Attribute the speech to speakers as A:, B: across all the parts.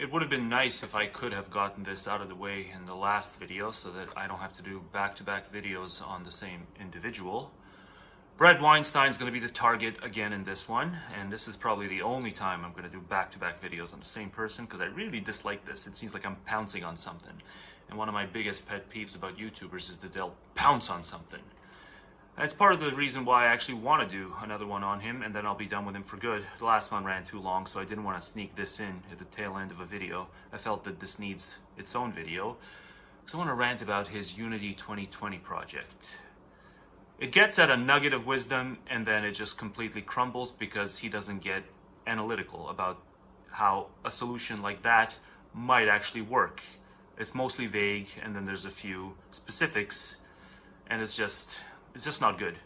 A: It would have been nice if I could have gotten this out of the way in the last video so that I don't have to do back-to-back videos on the same individual. Bret Weinstein is going to be the target again in this one, and this is probably the only time I'm going to do back-to-back videos on the same person because I really dislike this. It seems like I'm pouncing on something. And one of my biggest pet peeves about YouTubers is that they'll pounce on something. That's part of the reason why I actually want to do another one on him, and then I'll be done with him for good. The last one ran too long, so I didn't want to sneak this in at the tail end of a video. I felt that this needs its own video. So I want to rant about his Unity 2020 project. It gets at a nugget of wisdom, and then it just completely crumbles because he doesn't get analytical about how a solution like that might actually work. It's mostly vague, and then there's a few specifics, and it's just not good.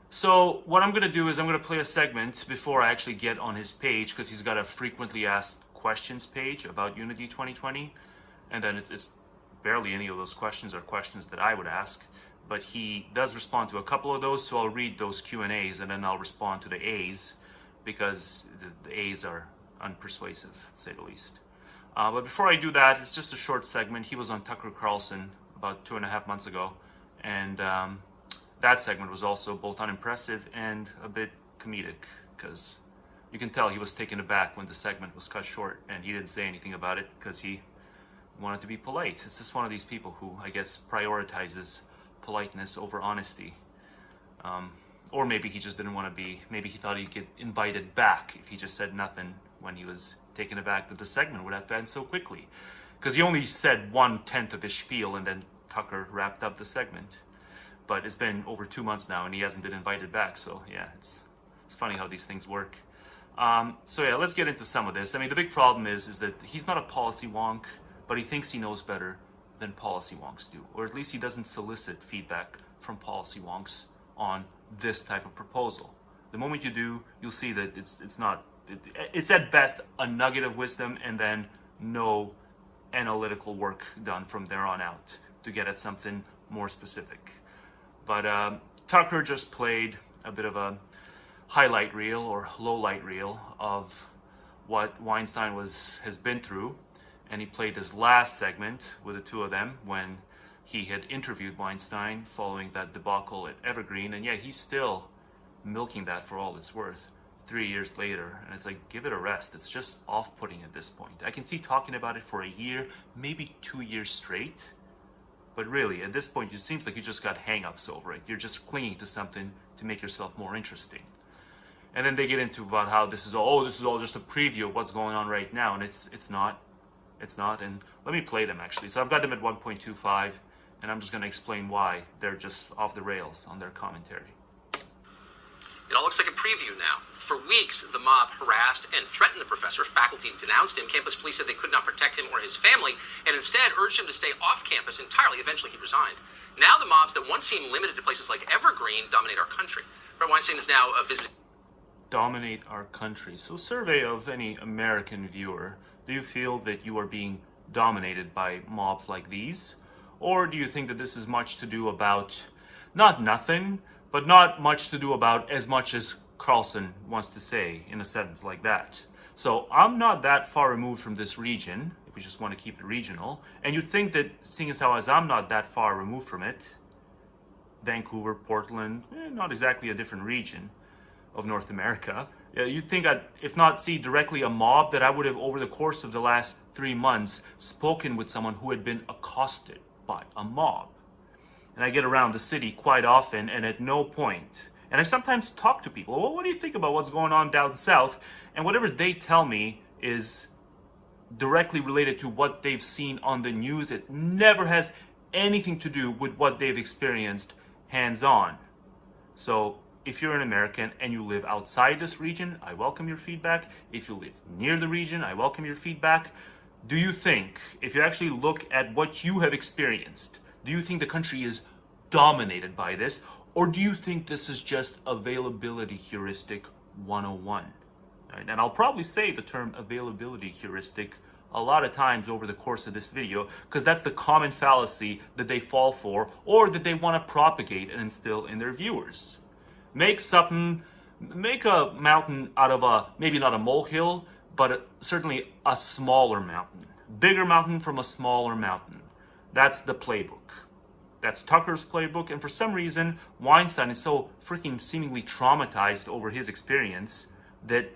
A: So what I'm going to do is I'm going to play a segment before I actually get on his page, because he's got a frequently asked questions page about Unity 2020, and then it's barely any of those questions are questions that I would ask, but he does respond to a couple of those, so I'll read those Q&As and then I'll respond to the A's, because the A's are unpersuasive, to say the least. But before I do that, it's just a short segment. He was on Tucker Carlson about 2.5 months ago, and that segment was also both unimpressive and a bit comedic, because you can tell he was taken aback when the segment was cut short, and he didn't say anything about it because he wanted to be polite. It's just one of these people who, I guess, prioritizes politeness over honesty. Or maybe he just didn't want to be, maybe he thought he'd get invited back if he just said nothing when he was taken aback that the segment would have been so quickly. Because he only said 1/10 of his spiel, and then Tucker wrapped up the segment. But it's been over 2 months now, and he hasn't been invited back. So yeah, it's funny how these things work. So yeah, let's get into some of this. I mean, the big problem is that he's not a policy wonk, but he thinks he knows better than policy wonks do, or at least he doesn't solicit feedback from policy wonks on this type of proposal. The moment you do, you'll see that it's at best a nugget of wisdom, and then no analytical work done from there on out to get at something more specific. But Tucker just played a bit of a highlight reel or low light reel of what Weinstein has been through, and he played his last segment with the two of them when he had interviewed Weinstein following that debacle at Evergreen, and yet he's still milking that for all it's worth 3 years later. And it's like, give it a rest. It's just off-putting at this point. I can see talking about it for a year, maybe 2 years straight, but really at this point it seems like you just got hang-ups over it. You're just clinging to something to make yourself more interesting. And then they get into about how this is all just a preview of what's going on right now, and it's not. And let me play them actually. So I've got them at 1.25, and I'm just going to explain why they're just off the rails on their commentary.
B: It all looks like a preview now. For weeks, the mob harassed and threatened the professor. Faculty denounced him. Campus police said they could not protect him or his family, and instead urged him to stay off campus entirely. Eventually, he resigned. Now the mobs that once seemed limited to places like Evergreen dominate our country. Bret Weinstein is now visiting.
A: Dominate our country. So survey of any American viewer. Do you feel that you are being dominated by mobs like these? Or do you think that this is much to do about, not nothing, but not much to do about as much as Carlson wants to say in a sentence like that? So I'm not that far removed from this region, if we just want to keep it regional, and you'd think that, seeing as how as I'm not that far removed from it, Vancouver, Portland, not exactly a different region of North America, you'd think I'd, if not see directly a mob, that I would have, over the course of the last 3 months, spoken with someone who had been accosted by a mob. And I get around the city quite often, and at no point, and I sometimes talk to people, well, what do you think about what's going on down south? And whatever they tell me is directly related to what they've seen on the news. It never has anything to do with what they've experienced hands-on. So if you're an American and you live outside this region, I welcome your feedback. If you live near the region, I welcome your feedback. Do you think, if you actually look at what you have experienced, do you think the country is dominated by this? Or do you think this is just availability heuristic 101? Right? And I'll probably say the term availability heuristic a lot of times over the course of this video, because that's the common fallacy that they fall for, or that they want to propagate and instill in their viewers. Make a mountain out of maybe not a molehill, but certainly a smaller mountain. Bigger mountain from a smaller mountain. That's the playbook. That's Tucker's playbook, and for some reason, Weinstein is so freaking seemingly traumatized over his experience that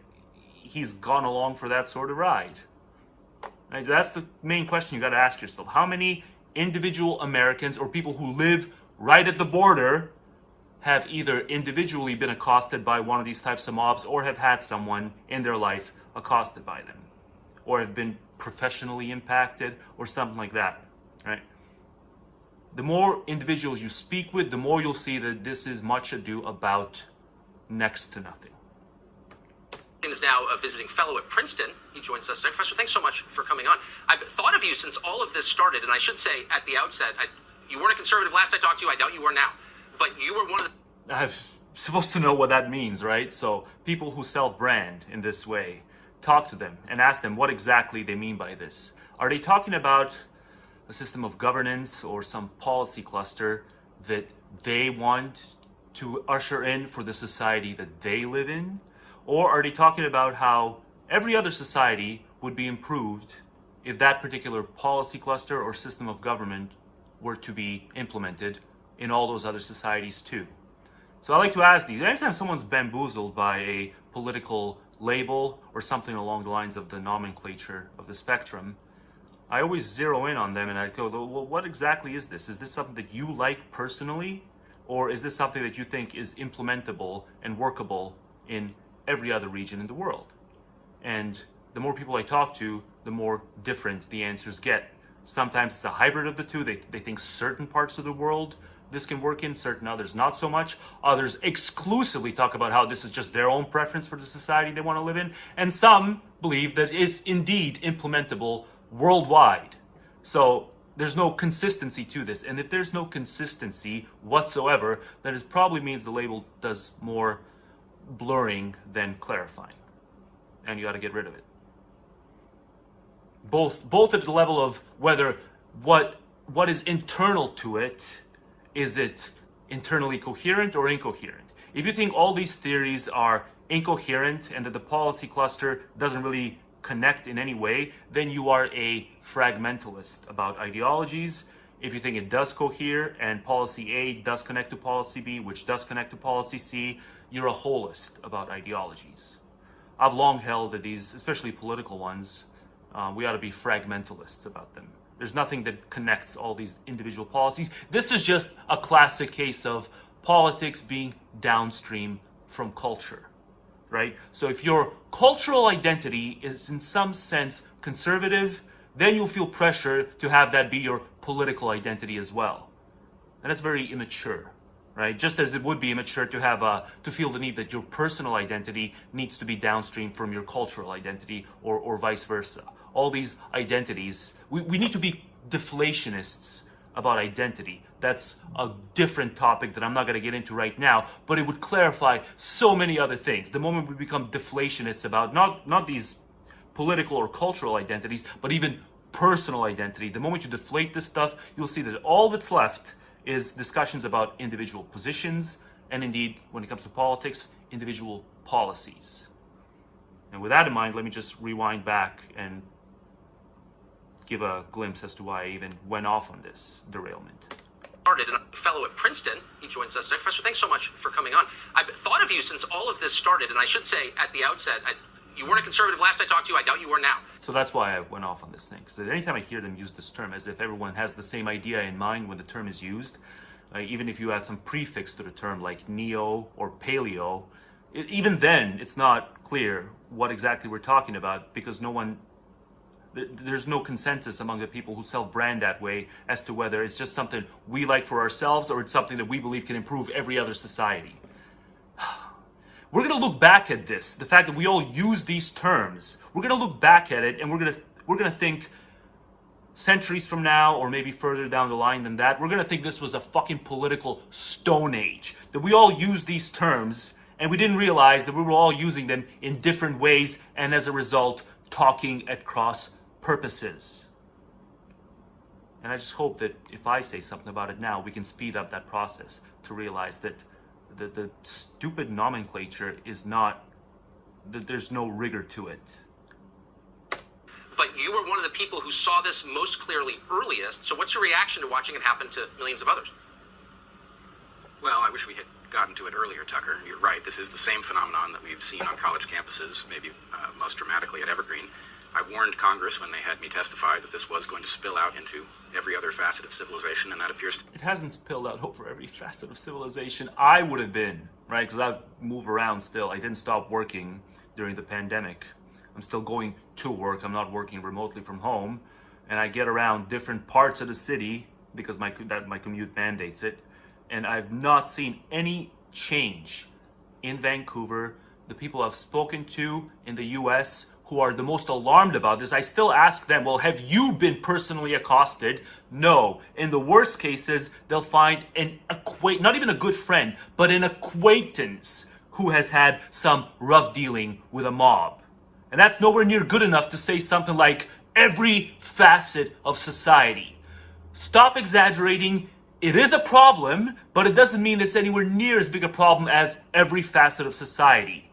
A: he's gone along for that sort of ride. Right? That's the main question you got to ask yourself. How many individual Americans or people who live right at the border have either individually been accosted by one of these types of mobs or have had someone in their life accosted by them, or have been professionally impacted or something like that, right? The more individuals you speak with, the more you'll see that this is much ado about next to nothing.
B: Is now a visiting fellow at Princeton. He joins us today. Professor, thanks so much for coming on. I've thought of you since all of this started, and I should say at the outset, you weren't a conservative last I talked to you. I doubt you are now. But you were one of the...
A: I'm supposed to know what that means, right? So people who self-brand in this way, talk to them and ask them what exactly they mean by this. Are they talking about a system of governance or some policy cluster that they want to usher in for the society that they live in? Or are they talking about how every other society would be improved if that particular policy cluster or system of government were to be implemented in all those other societies too? So I like to ask these. Anytime someone's bamboozled by a political label or something along the lines of the nomenclature of the spectrum, I always zero in on them and I go, well, what exactly is this? Is this something that you like personally? Or is this something that you think is implementable and workable in every other region in the world? And the more people I talk to, the more different the answers get. Sometimes it's a hybrid of the two. They think certain parts of the world this can work in, certain others not so much. Others exclusively talk about how this is just their own preference for the society they want to live in. And some believe that it's indeed implementable worldwide. So there's no consistency to this. And if there's no consistency whatsoever, then it probably means the label does more blurring than clarifying. And you got to get rid of it. Both at the level of whether what is internal to it, is it internally coherent or incoherent? If you think all these theories are incoherent and that the policy cluster doesn't really connect in any way, then you are a fragmentalist about ideologies. If you think it does cohere and policy A does connect to policy B, which does connect to policy C, you're a holist about ideologies. I've long held that these, especially political ones, we ought to be fragmentalists about them. There's nothing that connects all these individual policies. This is just a classic case of politics being downstream from culture, right? So if your cultural identity is in some sense conservative, then you'll feel pressure to have that be your political identity as well. And that's very immature, right? Just as it would be immature to have to feel the need that your personal identity needs to be downstream from your cultural identity or vice versa. All these identities, we need to be deflationists about identity. That's a different topic that I'm not going to get into right now, but it would clarify so many other things. The moment we become deflationists about not these political or cultural identities, but even personal identity, the moment you deflate this stuff, you'll see that all that's left is discussions about individual positions, and indeed, when it comes to politics, individual policies. And with that in mind, let me just rewind back and give a glimpse as to why I even went off on this derailment.
B: Started, and a fellow at Princeton. He joins us today. Professor, thanks so much for coming on. I've thought of you since all of this started, and I should say at the outset, you weren't a conservative last I talked to you. I doubt you are now.
A: So that's why I went off on this thing. Because anytime I hear them use this term, as if everyone has the same idea in mind when the term is used, even if you add some prefix to the term like neo or paleo, even then it's not clear what exactly we're talking about, because there's no consensus among the people who self-brand that way as to whether it's just something we like for ourselves or it's something that we believe can improve every other society. We're going to look back at this, the fact that we all use these terms. We're going to look back at it and we're going to think centuries from now, or maybe further down the line than that, we're going to think this was a fucking political stone age. That we all use these terms and we didn't realize that we were all using them in different ways, and as a result, talking at cross purposes. And I just hope that if I say something about it now, we can speed up that process to realize that the stupid nomenclature is not, that there's no rigor to it.
B: but you were one of the people who saw this most clearly earliest. So what's your reaction to watching it happen to millions of others?
C: Well, I wish we had gotten to it earlier, Tucker. You're right. This is the same phenomenon that we've seen on college campuses, maybe most dramatically at Evergreen. I warned Congress when they had me testify that this was going to spill out into every other facet of civilization, and that appears to...
A: It hasn't spilled out over every facet of civilization. I would have been, right? Because I move around still. I didn't stop working during the pandemic. I'm still going to work. I'm not working remotely from home. And I get around different parts of the city because my commute mandates it. And I've not seen any change in Vancouver. The people I've spoken to in the US who are the most alarmed about this, I still ask them, well, have you been personally accosted? No. In the worst cases, they'll find not even a good friend, but an acquaintance who has had some rough dealing with a mob. And that's nowhere near good enough to say something like every facet of society. Stop exaggerating. It is a problem, but it doesn't mean it's anywhere near as big a problem as every facet of society.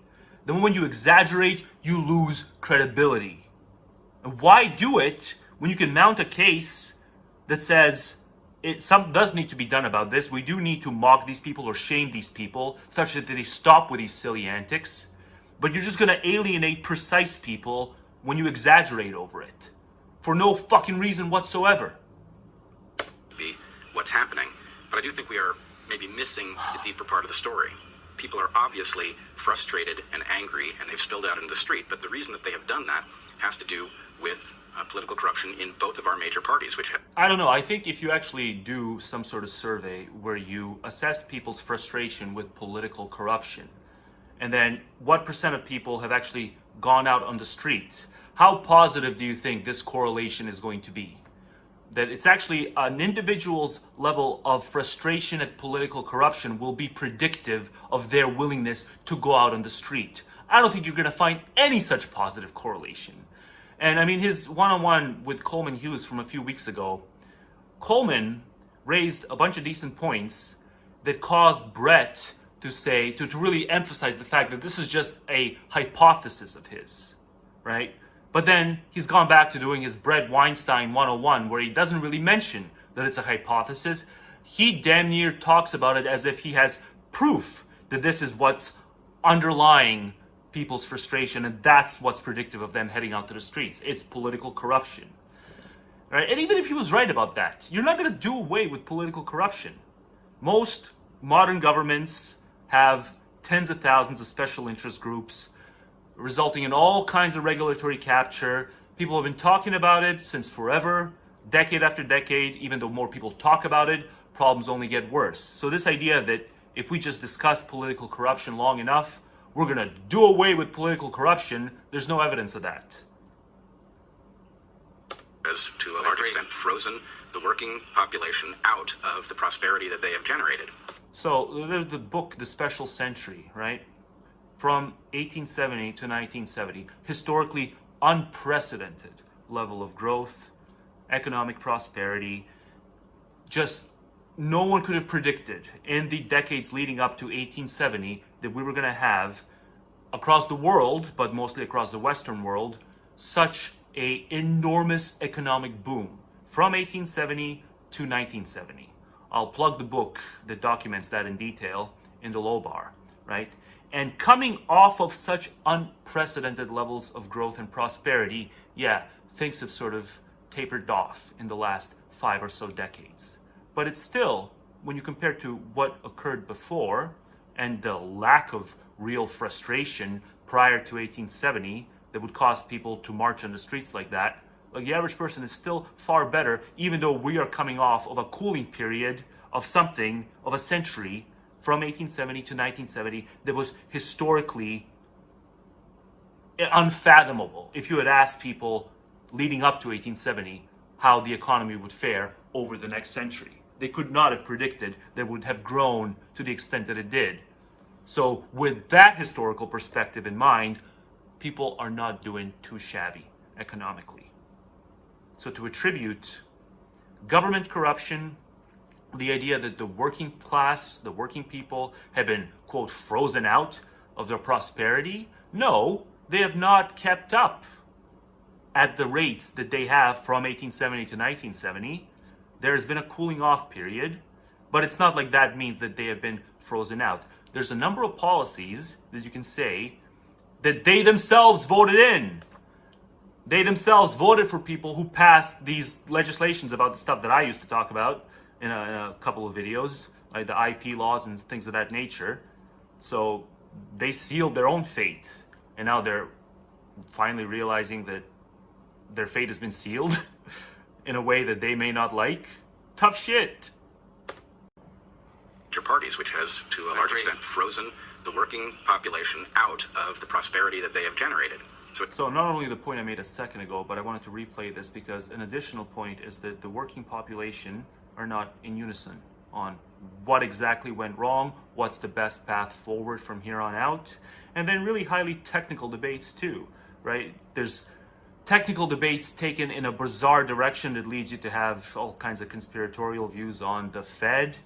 A: The moment you exaggerate, you lose credibility. And why do it when you can mount a case that says something does need to be done about this? We do need to mock these people or shame these people such that they stop with these silly antics. But you're just going to alienate precise people when you exaggerate over it for no fucking reason whatsoever.
C: Be what's happening, but I do think we are maybe missing the deeper part of the story. People are obviously frustrated and angry, and they've spilled out into the street. But the reason that they have done that has to do with political corruption in both of our major parties, which
A: I don't know. I think if you actually do some sort of survey where you assess people's frustration with political corruption, and then what percent of people have actually gone out on the street, how positive do you think this correlation is going to be? That it's actually an individual's level of frustration at political corruption will be predictive of their willingness to go out on the street. I don't think you're going to find any such positive correlation. And I mean, his one-on-one with Coleman Hughes from a few weeks ago, Coleman raised a bunch of decent points that caused Bret to really emphasize the fact that this is just a hypothesis of his, right? But then he's gone back to doing his Bret Weinstein 101, where he doesn't really mention that it's a hypothesis. He damn near talks about it as if he has proof that this is what's underlying people's frustration, and that's what's predictive of them heading out to the streets. It's political corruption, right? And even if he was right about that, you're not going to do away with political corruption. Most modern governments have tens of thousands of special interest groups, resulting in all kinds of regulatory capture. People have been talking about it since forever, decade after decade. Even though more people talk about it, problems only get worse. So this idea that if we just discuss political corruption long enough, we're going to do away with political corruption, there's no evidence of that.
C: Has, to a large extent, frozen the working population out of the prosperity that they have generated.
A: So there's the book, The Special Century, right? From 1870 to 1970, historically unprecedented level of growth, economic prosperity. Just no one could have predicted in the decades leading up to 1870 that we were going to have across the world, but mostly across the Western world, such a enormous economic boom from 1870 to 1970. I'll plug the book that documents that in detail in the low bar, right? And coming off of such unprecedented levels of growth and prosperity, things have sort of tapered off in the last 5 or so decades. But it's still, when you compare to what occurred before and the lack of real frustration prior to 1870 that would cause people to march on the streets like that, like the average person is still far better, even though we are coming off of a cooling period of a century from 1870 to 1970 that was historically unfathomable. If you had asked people leading up to 1870 how the economy would fare over the next century, they could not have predicted that it would have grown to the extent that it did. So with that historical perspective in mind, people are not doing too shabby economically. So to attribute government corruption, the idea that the working class, the working people have been, quote, frozen out of their prosperity, no, they have not kept up at the rates that they have from 1870 to 1970, there's been a cooling off period, but it's not like that means that they have been frozen out. There's a number of policies that you can say that they themselves voted in. They themselves voted for people who passed these legislations about the stuff that I used to talk about in a couple of videos, like the IP laws and things of that nature. So they sealed their own fate, and now they're finally realizing that their fate has been sealed in a way that they may not like. Tough shit.
C: Parties, which has, to a large extent, frozen the working population out of the prosperity that they have generated.
A: So not only the point I made a second ago, but I wanted to replay this because an additional point is that the working population are not in unison on what exactly went wrong, what's the best path forward from here on out, and then really highly technical debates too, right? There's technical debates taken in a bizarre direction that leads you to have all kinds of conspiratorial views on the Fed,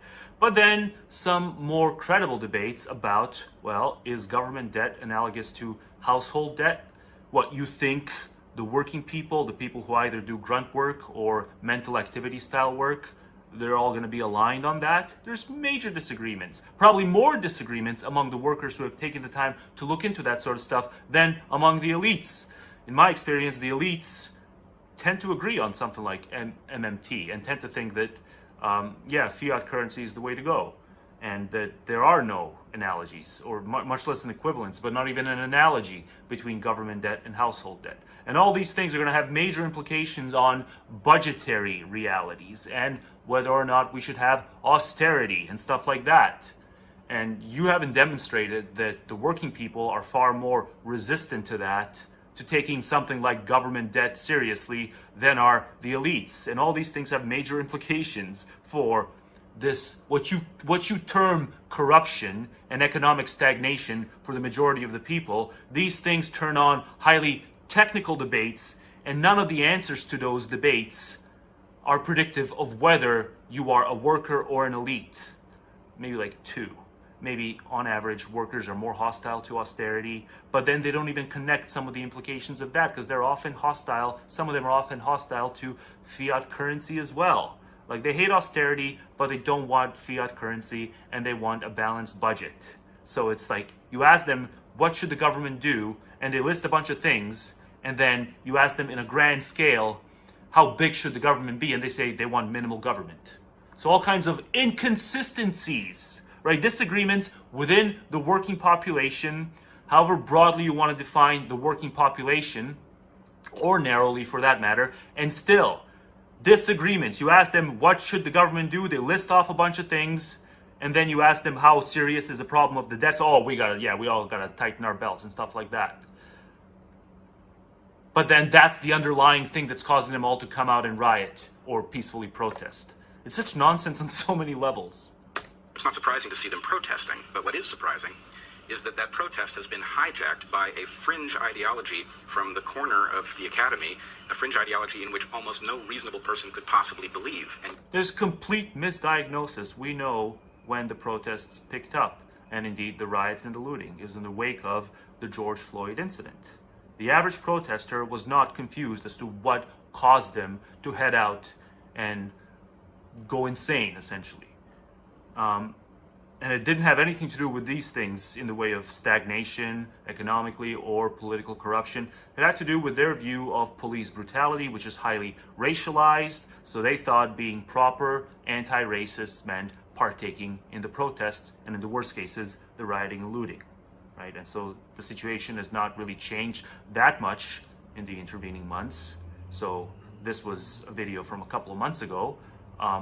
A: but then some more credible debates about, well, is government debt analogous to household debt? What you think the working people, the people who either do grunt work or mental activity style work, they're all going to be aligned on that? There's major disagreements, probably more disagreements among the workers who have taken the time to look into that sort of stuff than among the elites. In my experience, the elites tend to agree on something like MMT and tend to think that, fiat currency is the way to go, and that there are no analogies, or much less an equivalence, but not even an analogy between government debt and household debt. And all these things are going to have major implications on budgetary realities and whether or not we should have austerity and stuff like that. And you haven't demonstrated that the working people are far more resistant to that, to taking something like government debt seriously, than are the elites. And all these things have major implications for this, what you term corruption and economic stagnation for the majority of the people. These things turn on highly technical debates, and none of the answers to those debates are predictive of whether you are a worker or an elite. Maybe like two. Maybe on average workers are more hostile to austerity, but then they don't even connect some of the implications of that because they're often hostile. Some of them are often hostile to fiat currency as well. Like they hate austerity, but they don't want fiat currency and they want a balanced budget. So it's like you ask them, what should the government do? And they list a bunch of things. And then you ask them in a grand scale, how big should the government be? And they say they want minimal government. So all kinds of inconsistencies, right? Disagreements within the working population, however broadly you want to define the working population, or narrowly for that matter, and still disagreements. You ask them, what should the government do? They list off a bunch of things, and then you ask them, how serious is the problem of the debts? Oh, we all gotta tighten our belts and stuff like that. But then that's the underlying thing that's causing them all to come out and riot or peacefully protest. It's such nonsense on so many levels.
C: It's not surprising to see them protesting, but what is surprising is that that protest has been hijacked by a fringe ideology from the corner of the academy, a fringe ideology in which almost no reasonable person could possibly believe. And
A: there's complete misdiagnosis. We know when the protests picked up, and indeed the riots and the looting. It was in the wake of the George Floyd incident. The average protester was not confused as to what caused them to head out and go insane, essentially. And it didn't have anything to do with these things in the way of stagnation, economically, or political corruption. It had to do with their view of police brutality, which is highly racialized. So they thought being proper anti-racist meant partaking in the protests, and in the worst cases, the rioting and looting. Right? And so the situation has not really changed that much in the intervening months. So this was a video from a couple of months ago.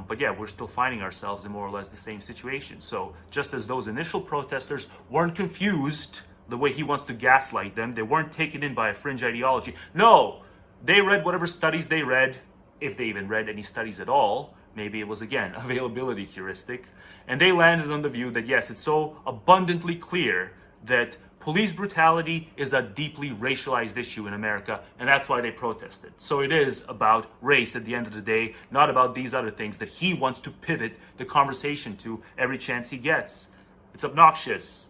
A: But yeah, we're still finding ourselves in more or less the same situation. So just as those initial protesters weren't confused the way he wants to gaslight them, they weren't taken in by a fringe ideology. No, they read whatever studies they read, if they even read any studies at all. Maybe it was, again, availability heuristic. And they landed on the view that, yes, it's so abundantly clear that police brutality is a deeply racialized issue in America, and that's why they protested. So it is about race at the end of the day, not about these other things that he wants to pivot the conversation to every chance he gets. It's obnoxious.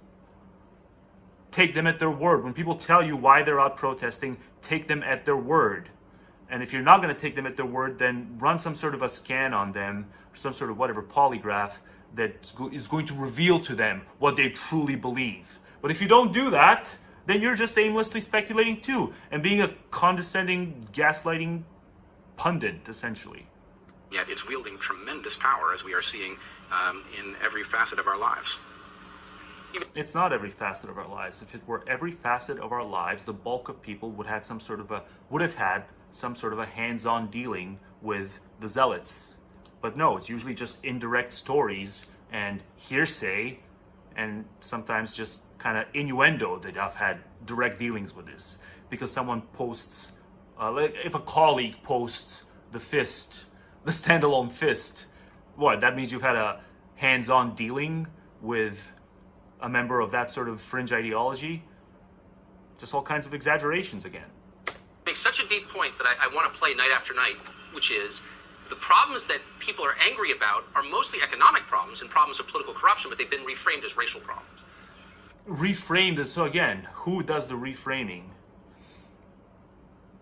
A: Take them at their word. When people tell you why they're out protesting, take them at their word. And if you're not going to take them at their word, then run some sort of a scan on them, or some sort of whatever polygraph that is going to reveal to them what they truly believe. But if you don't do that, then you're just aimlessly speculating too, and being a condescending, gaslighting pundit, essentially.
C: Yet it's wielding tremendous power, as we are seeing in every facet of our lives.
A: It's not every facet of our lives. If it were every facet of our lives, the bulk of people would have had some sort of a hands-on dealing with the zealots. But no, it's usually just indirect stories and hearsay, and sometimes just kind of innuendo that I've had direct dealings with this. Because someone posts, like if a colleague posts the standalone fist, what, that means you've had a hands-on dealing with a member of that sort of fringe ideology? Just all kinds of exaggerations again.
B: Makes such a deep point that I want to play night after night, which is the problems that people are angry about are mostly economic problems and problems of political corruption, but they've been reframed as racial problems.
A: Reframed is, so again, who does the reframing?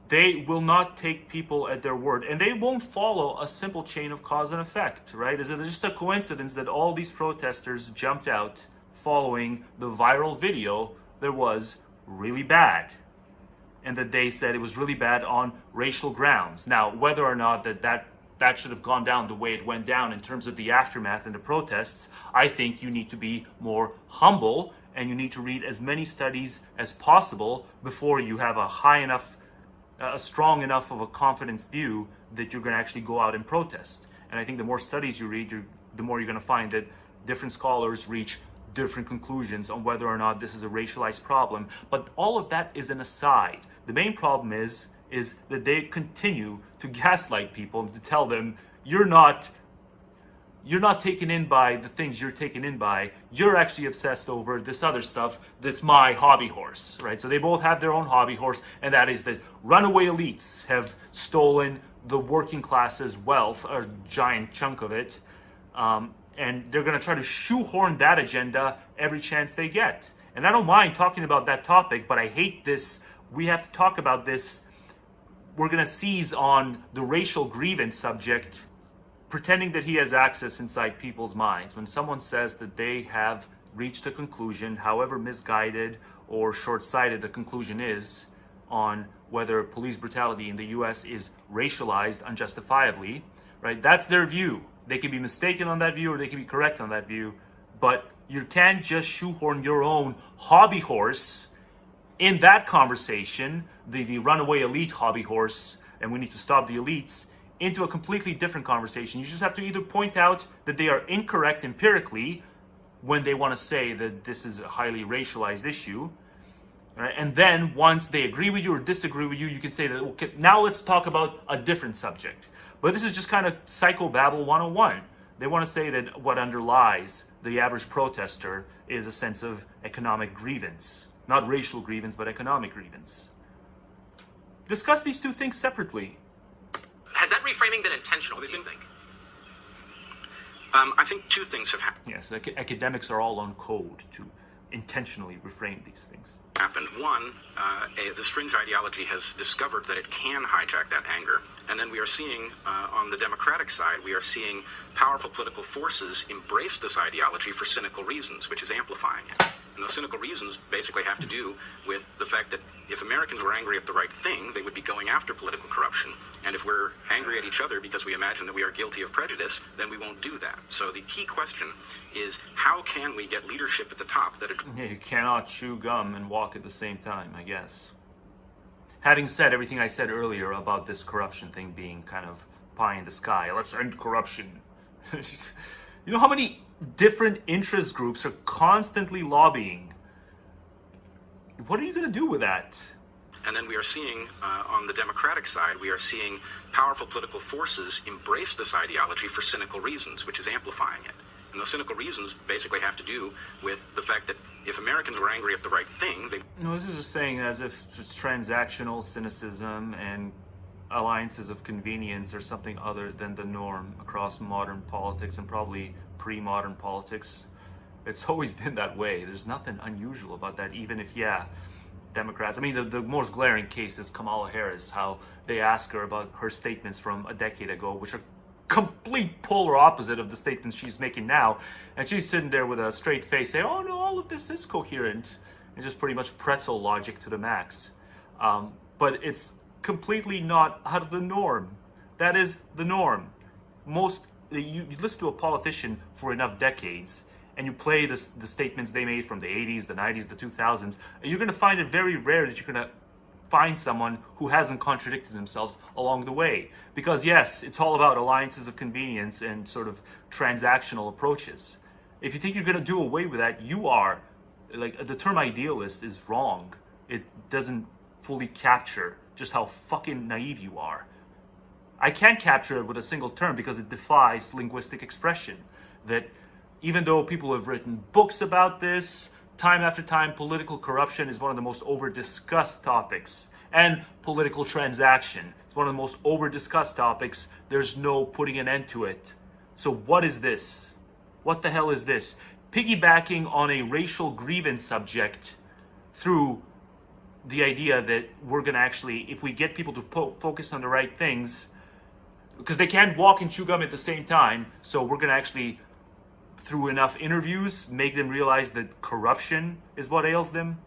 A: They will not take people at their word, and they won't follow a simple chain of cause and effect, right? Is it just a coincidence that all these protesters jumped out following the viral video that was really bad, and that they said it was really bad on racial grounds? Now, whether or not that should have gone down the way it went down in terms of the aftermath and the protests, I think you need to be more humble, and you need to read as many studies as possible before you have a strong enough of a confidence view that you're going to actually go out and protest. And I think the more studies you read, the more you're going to find that different scholars reach different conclusions on whether or not this is a racialized problem. But all of that is an aside. The main problem is that they continue to gaslight people and to tell them you're not taken in by the things you're taken in by. You're actually obsessed over this other stuff that's my hobby horse, right? So they both have their own hobby horse, and that is that runaway elites have stolen the working class's wealth, a giant chunk of it, and they're going to try to shoehorn that agenda every chance they get. And I don't mind talking about that topic, but I hate this. We have to talk about this. We're going to seize on the racial grievance subject, pretending that he has access inside people's minds. When someone says that they have reached a conclusion, however misguided or short-sighted the conclusion is, on whether police brutality in the US is racialized unjustifiably, right? That's their view. They can be mistaken on that view, or they can be correct on that view, but you can't just shoehorn your own hobby horse in that conversation, the runaway elite hobby horse, and we need to stop the elites, into a completely different conversation. You just have to either point out that they are incorrect empirically when they want to say that this is a highly racialized issue, right? And then once they agree with you or disagree with you, you can say that, okay, now let's talk about a different subject. But this is just kind of psychobabble 101. They want to say that what underlies the average protester is a sense of economic grievance. Not racial grievance, but economic grievance. Discuss these two things separately.
B: Has that reframing been intentional, do you think?
C: I think two things have happened.
A: Yes, academics are all on code to intentionally reframe these things.
C: One, this fringe ideology has discovered that it can hijack that anger. And then we are seeing, on the Democratic side, we are seeing powerful political forces embrace this ideology for cynical reasons, which is amplifying it. And those cynical reasons basically have to do with the fact that if Americans were angry at the right thing, they would be going after political corruption. And if we're angry at each other because we imagine that we are guilty of prejudice, then we won't do that. So the key question is, how can we get leadership at the top that...
A: You cannot chew gum and walk at the same time, I guess. Having said everything I said earlier about this corruption thing being kind of pie in the sky, let's end corruption. You know how many different interest groups are constantly lobbying? What are you going to do with that?
C: And then we are seeing, on the Democratic side, we are seeing powerful political forces embrace this ideology for cynical reasons, which is amplifying it. And those cynical reasons basically have to do with the fact that if Americans were angry at the right thing, they...
A: No, this is just saying as if transactional cynicism and alliances of convenience are something other than the norm across modern politics and probably pre-modern politics. It's always been that way. There's nothing unusual about that, even if, yeah, Democrats. I mean, the most glaring case is Kamala Harris, how they ask her about her statements from a decade ago, which are complete polar opposite of the statements she's making now. And she's sitting there with a straight face saying, oh no, all of this is coherent. And just pretty much pretzel logic to the max. But it's completely not out of the norm. That is the norm. You listen to a politician for enough decades, and you play the statements they made from the 80s, the 90s, the 2000s, and you're going to find it very rare that you're going to find someone who hasn't contradicted themselves along the way. Because yes, it's all about alliances of convenience and sort of transactional approaches. If you think you're going to do away with that, you are, like, the term idealist is wrong. It doesn't fully capture just how fucking naive you are. I can't capture it with a single term because it defies linguistic expression. That even though people have written books about this, time after time, political corruption is one of the most over-discussed topics. And political transaction is one of the most over-discussed topics. There's no putting an end to it. So what is this? What the hell is this? Piggybacking on a racial grievance subject through the idea that we're going to actually, if we get people to focus on the right things, because they can't walk and chew gum at the same time, so we're going to actually, through enough interviews, make them realize that corruption is what ails them.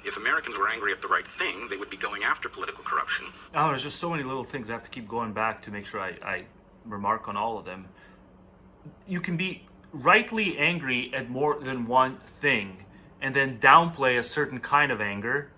C: If Americans were angry at the right thing, they would be going after political corruption.
A: Oh, there's just so many little things I have to keep going back to make sure I remark on all of them. You can be rightly angry at more than one thing, and then downplay a certain kind of anger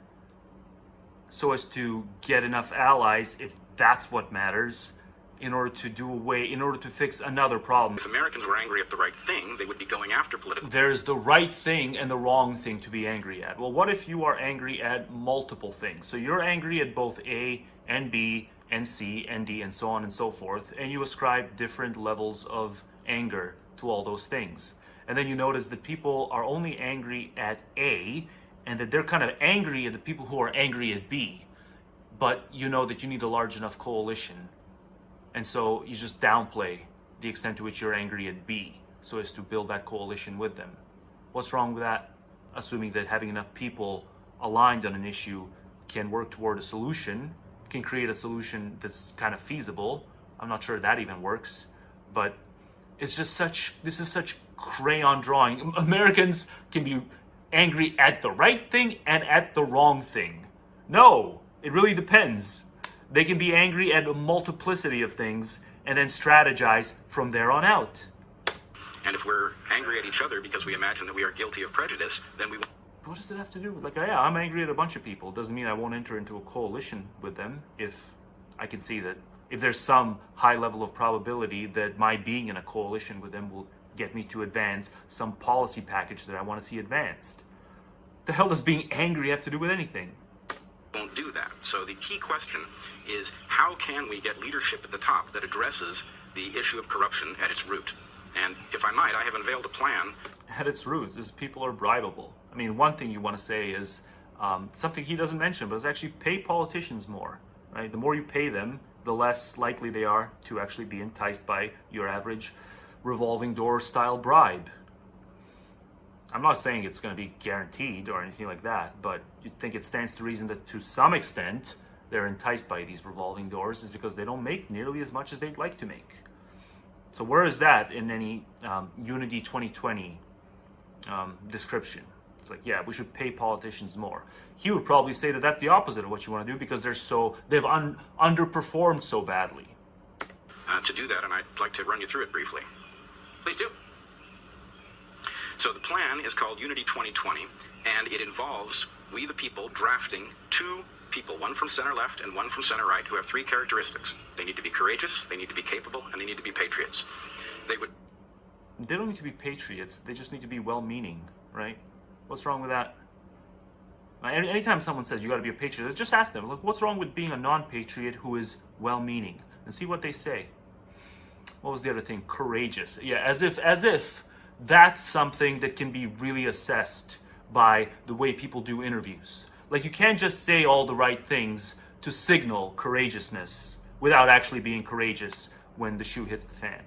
A: so as to get enough allies, if that's what matters, in order to fix another problem.
C: If Americans were angry at the right thing, they would be going after political...
A: There's the right thing and the wrong thing to be angry at. Well, what if you are angry at multiple things? So you're angry at both A and B and C and D and so on and so forth, and you ascribe different levels of anger to all those things. And then you notice that people are only angry at A, and that they're kind of angry at the people who are angry at B. But you know that you need a large enough coalition. And so you just downplay the extent to which you're angry at B so as to build that coalition with them. What's wrong with that? Assuming that having enough people aligned on an issue can work toward a solution, can create a solution that's kind of feasible. I'm not sure that even works, but this is such crayon drawing. Americans can be angry at the right thing and at the wrong thing. No, it really depends. They can be angry at a multiplicity of things and then strategize from there on out.
C: And if we're angry at each other because we imagine that we are guilty of prejudice, then we...
A: What does it have to do with, like, yeah, I'm angry at a bunch of people. It doesn't mean I won't enter into a coalition with them if I can see that, if there's some high level of probability that my being in a coalition with them will get me to advance some policy package that I want to see advanced. The hell does being angry have to do with anything?
C: Won't do that. So the key question is, how can we get leadership at the top that addresses the issue of corruption at its root? And if I might, I have unveiled a plan.
A: At its roots is people are bribable. I mean, one thing you want to say is something he doesn't mention, but is actually pay politicians more. Right? The more you pay them, the less likely they are to actually be enticed by your average revolving door style bribe. I'm not saying it's going to be guaranteed or anything like that, but you'd think it stands to reason that to some extent they're enticed by these revolving doors is because they don't make nearly as much as they'd like to make. So where is that in any Unity 2020 description? It's like, yeah, we should pay politicians more. He would probably say that that's the opposite of what you want to do because they've underperformed so badly.
C: To do that, and I'd like to run you through it briefly.
B: Please do.
C: So the plan is called Unity 2020, and it involves we the people drafting two people, one from center left and one from center right, who have three characteristics. They need to be courageous, they need to be capable, and they need to be patriots. They
A: don't need to be patriots, they just need to be well-meaning, right? What's wrong with that? Anytime someone says you got to be a patriot, just ask them, look, what's wrong with being a non-patriot who is well-meaning? And see what they say. What was the other thing? Courageous. Yeah, as if that's something that can be really assessed by the way people do interviews. Like, you can't just say all the right things to signal courageousness without actually being courageous when the shoe hits the fan.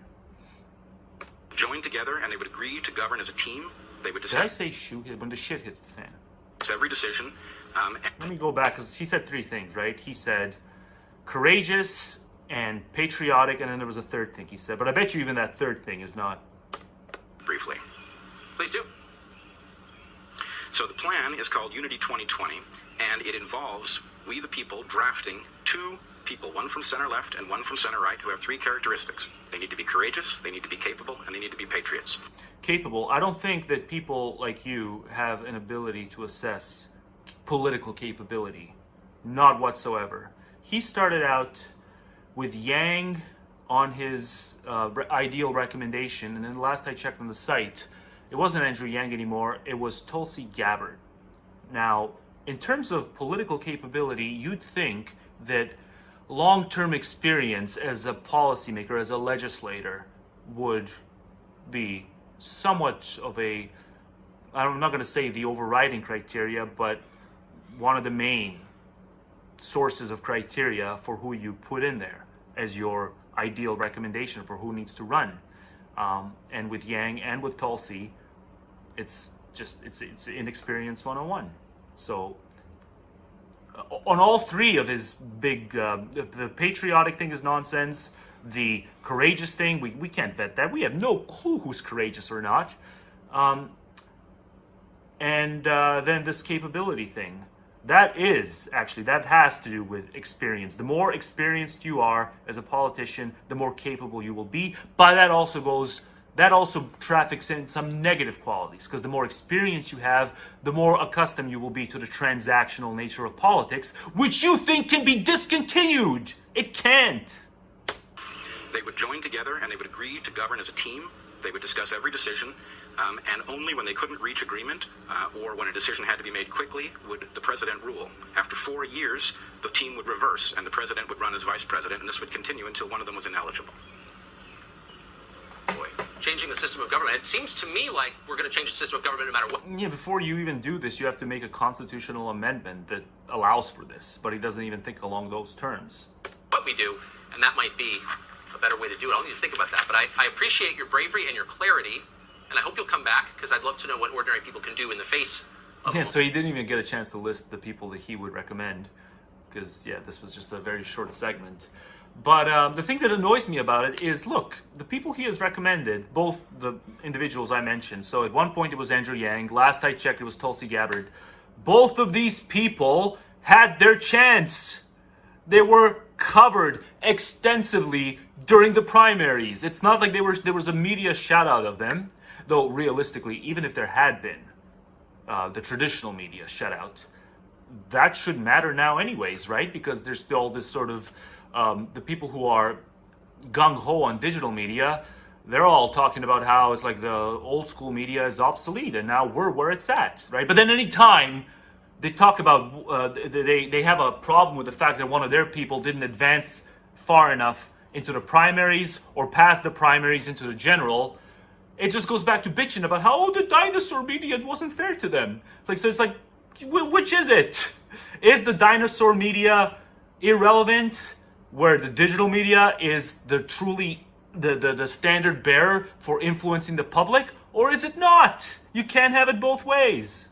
C: Join together and they would agree to govern as a team. They would
A: decide. Did I say shoe hit when the shit hits the fan?
C: Every decision
A: Let me go back, because he said three things, right? He said courageous and patriotic, and then there was a third thing he said. But I bet you even that third thing is not.
C: Briefly.
B: Please do.
C: So the plan is called Unity 2020, and it involves we the people drafting two people, one from center left and one from center right, who have three characteristics. They need to be courageous, they need to be capable, and they need to be patriots.
A: Capable. I don't think that people like you have an ability to assess political capability. Not whatsoever. He started out with Yang on his ideal recommendation, and then last I checked on the site, it wasn't Andrew Yang anymore, it was Tulsi Gabbard. Now, in terms of political capability, you'd think that long-term experience as a policymaker, as a legislator, would be somewhat of a, I'm not going to say the overriding criteria, but one of the main sources of criteria for who you put in there as your ideal recommendation for who needs to run. And with Yang and with Tulsi, it's inexperience 101. So on all three of his big, the patriotic thing is nonsense. The courageous thing, we can't vet that. We have no clue who's courageous or not. And then this capability thing. That has to do with experience. The more experienced you are as a politician, the more capable you will be. But that also traffics in some negative qualities, because the more experience you have, the more accustomed you will be to the transactional nature of politics, which you think can be discontinued. It can't.
C: They would join together and they would agree to govern as a team. They would discuss every decision, and only when they couldn't reach agreement or when a decision had to be made quickly would the president rule. After 4 years, the team would reverse and the president would run as vice president, and this would continue until one of them was ineligible.
B: Boy, changing the system of government. It seems to me like we're going to change the system of government no matter what.
A: Yeah, before you even do this, you have to make a constitutional amendment that allows for this, but he doesn't even think along those terms.
B: What we do, and that might be a better way to do it. I'll need to think about that. But I appreciate your bravery and your clarity, and I hope you'll come back, because I'd love to know what ordinary people can do in the face of...
A: Yeah, so he didn't even get a chance to list the people that he would recommend, because, yeah, this was just a very short segment. But the thing that annoys me about it is, look, the people he has recommended, both the individuals I mentioned, so at one point it was Andrew Yang, last I checked it was Tulsi Gabbard, both of these people had their chance. They were covered extensively during the primaries. It's not like there was a media shout out of them, though realistically, even if there had been the traditional media shout out, that should matter now anyways, right? Because there's still this sort of the people who are gung-ho on digital media, they're all talking about how it's like the old school media is obsolete and now we're where it's at, right? But then anytime they talk about, they have a problem with the fact that one of their people didn't advance far enough into the primaries or past the primaries into the general, it just goes back to bitching about how, the dinosaur media wasn't fair to them. So it's like, which is it? Is the dinosaur media irrelevant, where the digital media is the truly the standard bearer for influencing the public, or is it not? You can't have it both ways.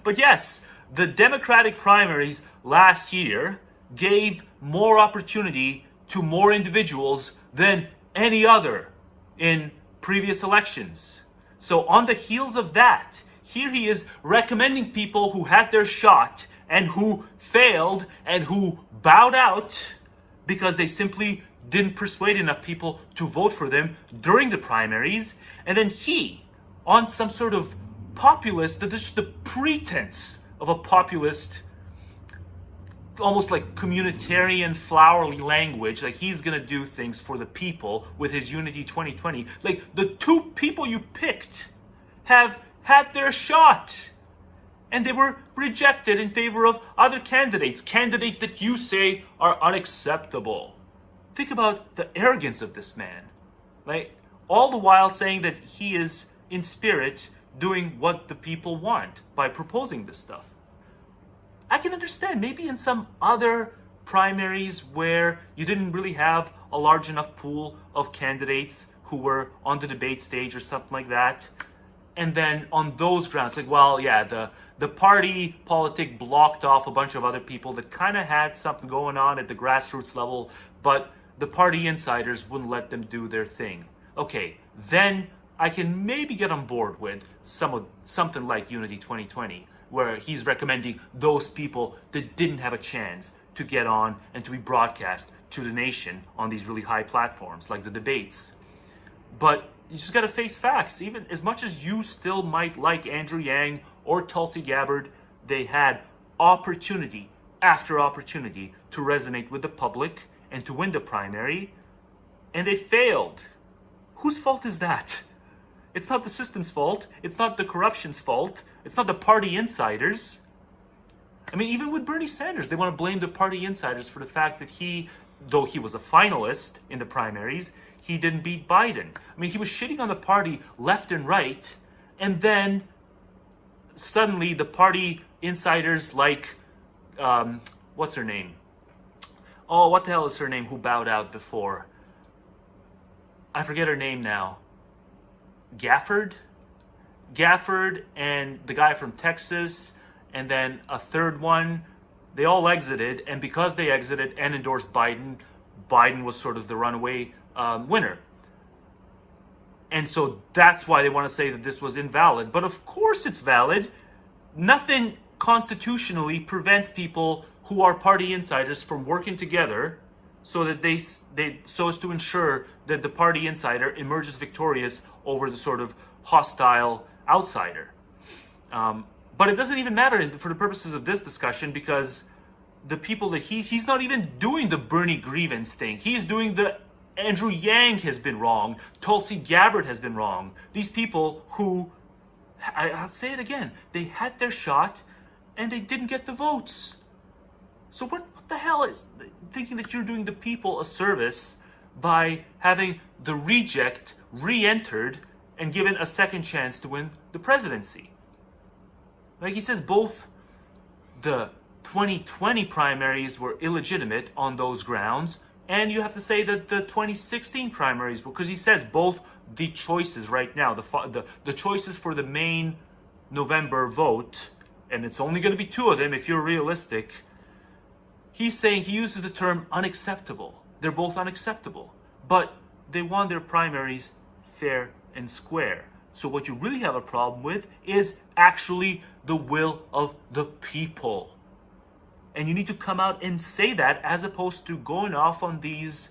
A: But yes, the Democratic primaries last year gave more opportunity to more individuals than any other in previous elections. So on the heels of that, here he is recommending people who had their shot and who failed and who bowed out because they simply didn't persuade enough people to vote for them during the primaries. And then he, on some sort of populist, the pretense of a populist, almost like communitarian flowery language, like he's gonna do things for the people with his Unity 2020. Like, the two people you picked have had their shot and they were rejected in favor of other candidates that you say are unacceptable. Think about the arrogance of this man. Like, all the while saying that he is in spirit doing what the people want by proposing this stuff. I can understand maybe in some other primaries where you didn't really have a large enough pool of candidates who were on the debate stage or something like that. and then on those grounds, like, well, yeah, the party politic blocked off a bunch of other people that kind of had something going on at the grassroots level, but the party insiders wouldn't let them do their thing. Okay, then I can maybe get on board with something like Unity 2020, where he's recommending those people that didn't have a chance to get on and to be broadcast to the nation on these really high platforms, like the debates. But you just got to face facts. Even as much as you still might like Andrew Yang or Tulsi Gabbard, they had opportunity after opportunity to resonate with the public and to win the primary, and they failed. Whose fault is that? It's not the system's fault. It's not the corruption's fault. It's not the party insiders. I mean, even with Bernie Sanders, they want to blame the party insiders for the fact that though he was a finalist in the primaries, he didn't beat Biden. I mean, he was shitting on the party left and right, and then suddenly the party insiders like, what's her name? Oh, what the hell is her name who bowed out before? I forget her name now. Gafford and the guy from Texas, and then a third one, they all exited, and because they exited and endorsed Biden, Biden was sort of the runaway winner. And so that's why they want to say that this was invalid. But of course it's valid. Nothing constitutionally prevents people who are party insiders from working together so that so as to ensure that the party insider emerges victorious over the sort of hostile outsider. But it doesn't even matter for the purposes of this discussion, because the people that he's not even doing the Bernie grievance thing. He's doing the Andrew Yang has been wrong. Tulsi Gabbard has been wrong. These people who, I'll say it again, they had their shot and they didn't get the votes. So what the hell is thinking that you're doing the people a service by having the reject re-entered and given a second chance to win the presidency? Like he says, both the 2020 primaries were illegitimate on those grounds, and you have to say that the 2016 primaries were, because he says both the choices right now, the choices for the main November vote, and it's only going to be two of them if you're realistic, he's saying, he uses the term unacceptable. They're both unacceptable, but they won their primaries fair and square. So what you really have a problem with is actually the will of the people. And you need to come out and say that, as opposed to going off on these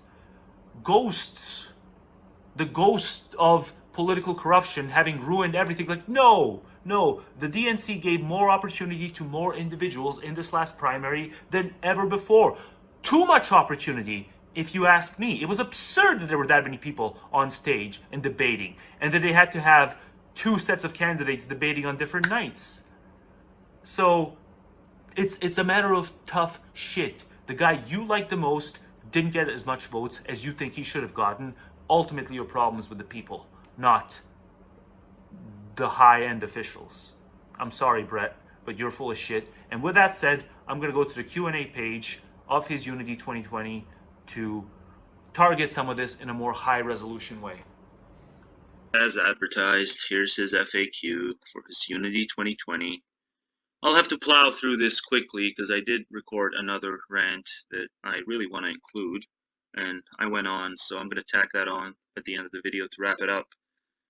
A: ghosts. The ghost of political corruption having ruined everything. Like, no, the DNC gave more opportunity to more individuals in this last primary than ever before. Too much opportunity, if you ask me. It was absurd that there were that many people on stage and debating, and that they had to have two sets of candidates debating on different nights. So it's a matter of tough shit. The guy you like the most didn't get as much votes as you think he should have gotten. Ultimately, your problem is with the people, not the high-end officials. I'm sorry, Bret, but you're full of shit. And with that said, I'm going to go to the Q&A page of his Unity 2020 to target some of this in a more high-resolution way.
D: As advertised, here's his FAQ for his Unity 2020. I'll have to plow through this quickly because I did record another rant that I really want to include, and I went on, so I'm going to tack that on at the end of the video to wrap it up,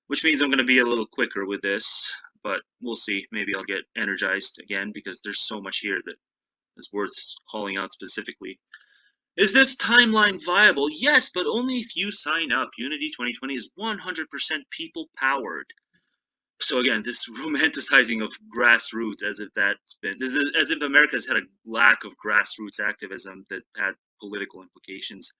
D: which means I'm going to be a little quicker with this, but we'll see. Maybe I'll get energized again because there's so much here that is worth calling out specifically. Is this timeline viable? Yes, but only if you sign up. Unity 2020 is 100% people-powered. So again, this romanticizing of grassroots as if that's been, as if America's had a lack of grassroots activism that had political implications.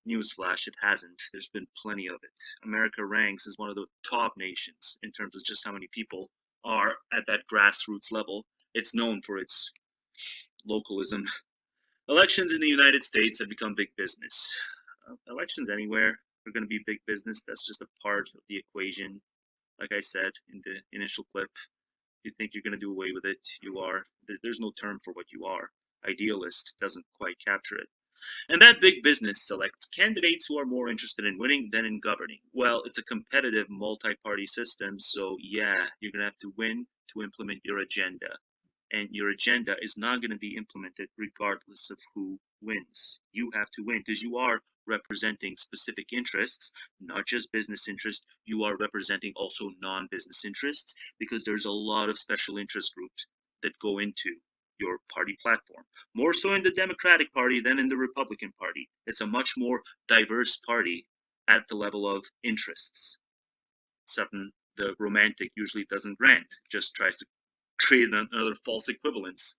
D: Newsflash, it hasn't. There's been plenty of it. America ranks as one of the top nations in terms of just how many people are at that grassroots level. It's known for its localism. Elections in the United States have become big business. Elections anywhere are going to be big business. That's just a part of the equation. Like I said in the initial clip, you think you're going to do away with it, you are. There's no term for what you are. Idealist doesn't quite capture it. And that big business selects candidates who are more interested in winning than in governing. Well, it's a competitive multi-party system, so yeah, you're going to have to win to implement your agenda. And your agenda is not going to be implemented regardless of who wins. You have to win because you are representing specific interests, not just business interests. You are representing also non-business interests because there's a lot of special interest groups that go into your party platform. More so in the Democratic Party than in the Republican Party. It's a much more diverse party at the level of interests. Something the romantic usually doesn't grant, just tries to create another false equivalence.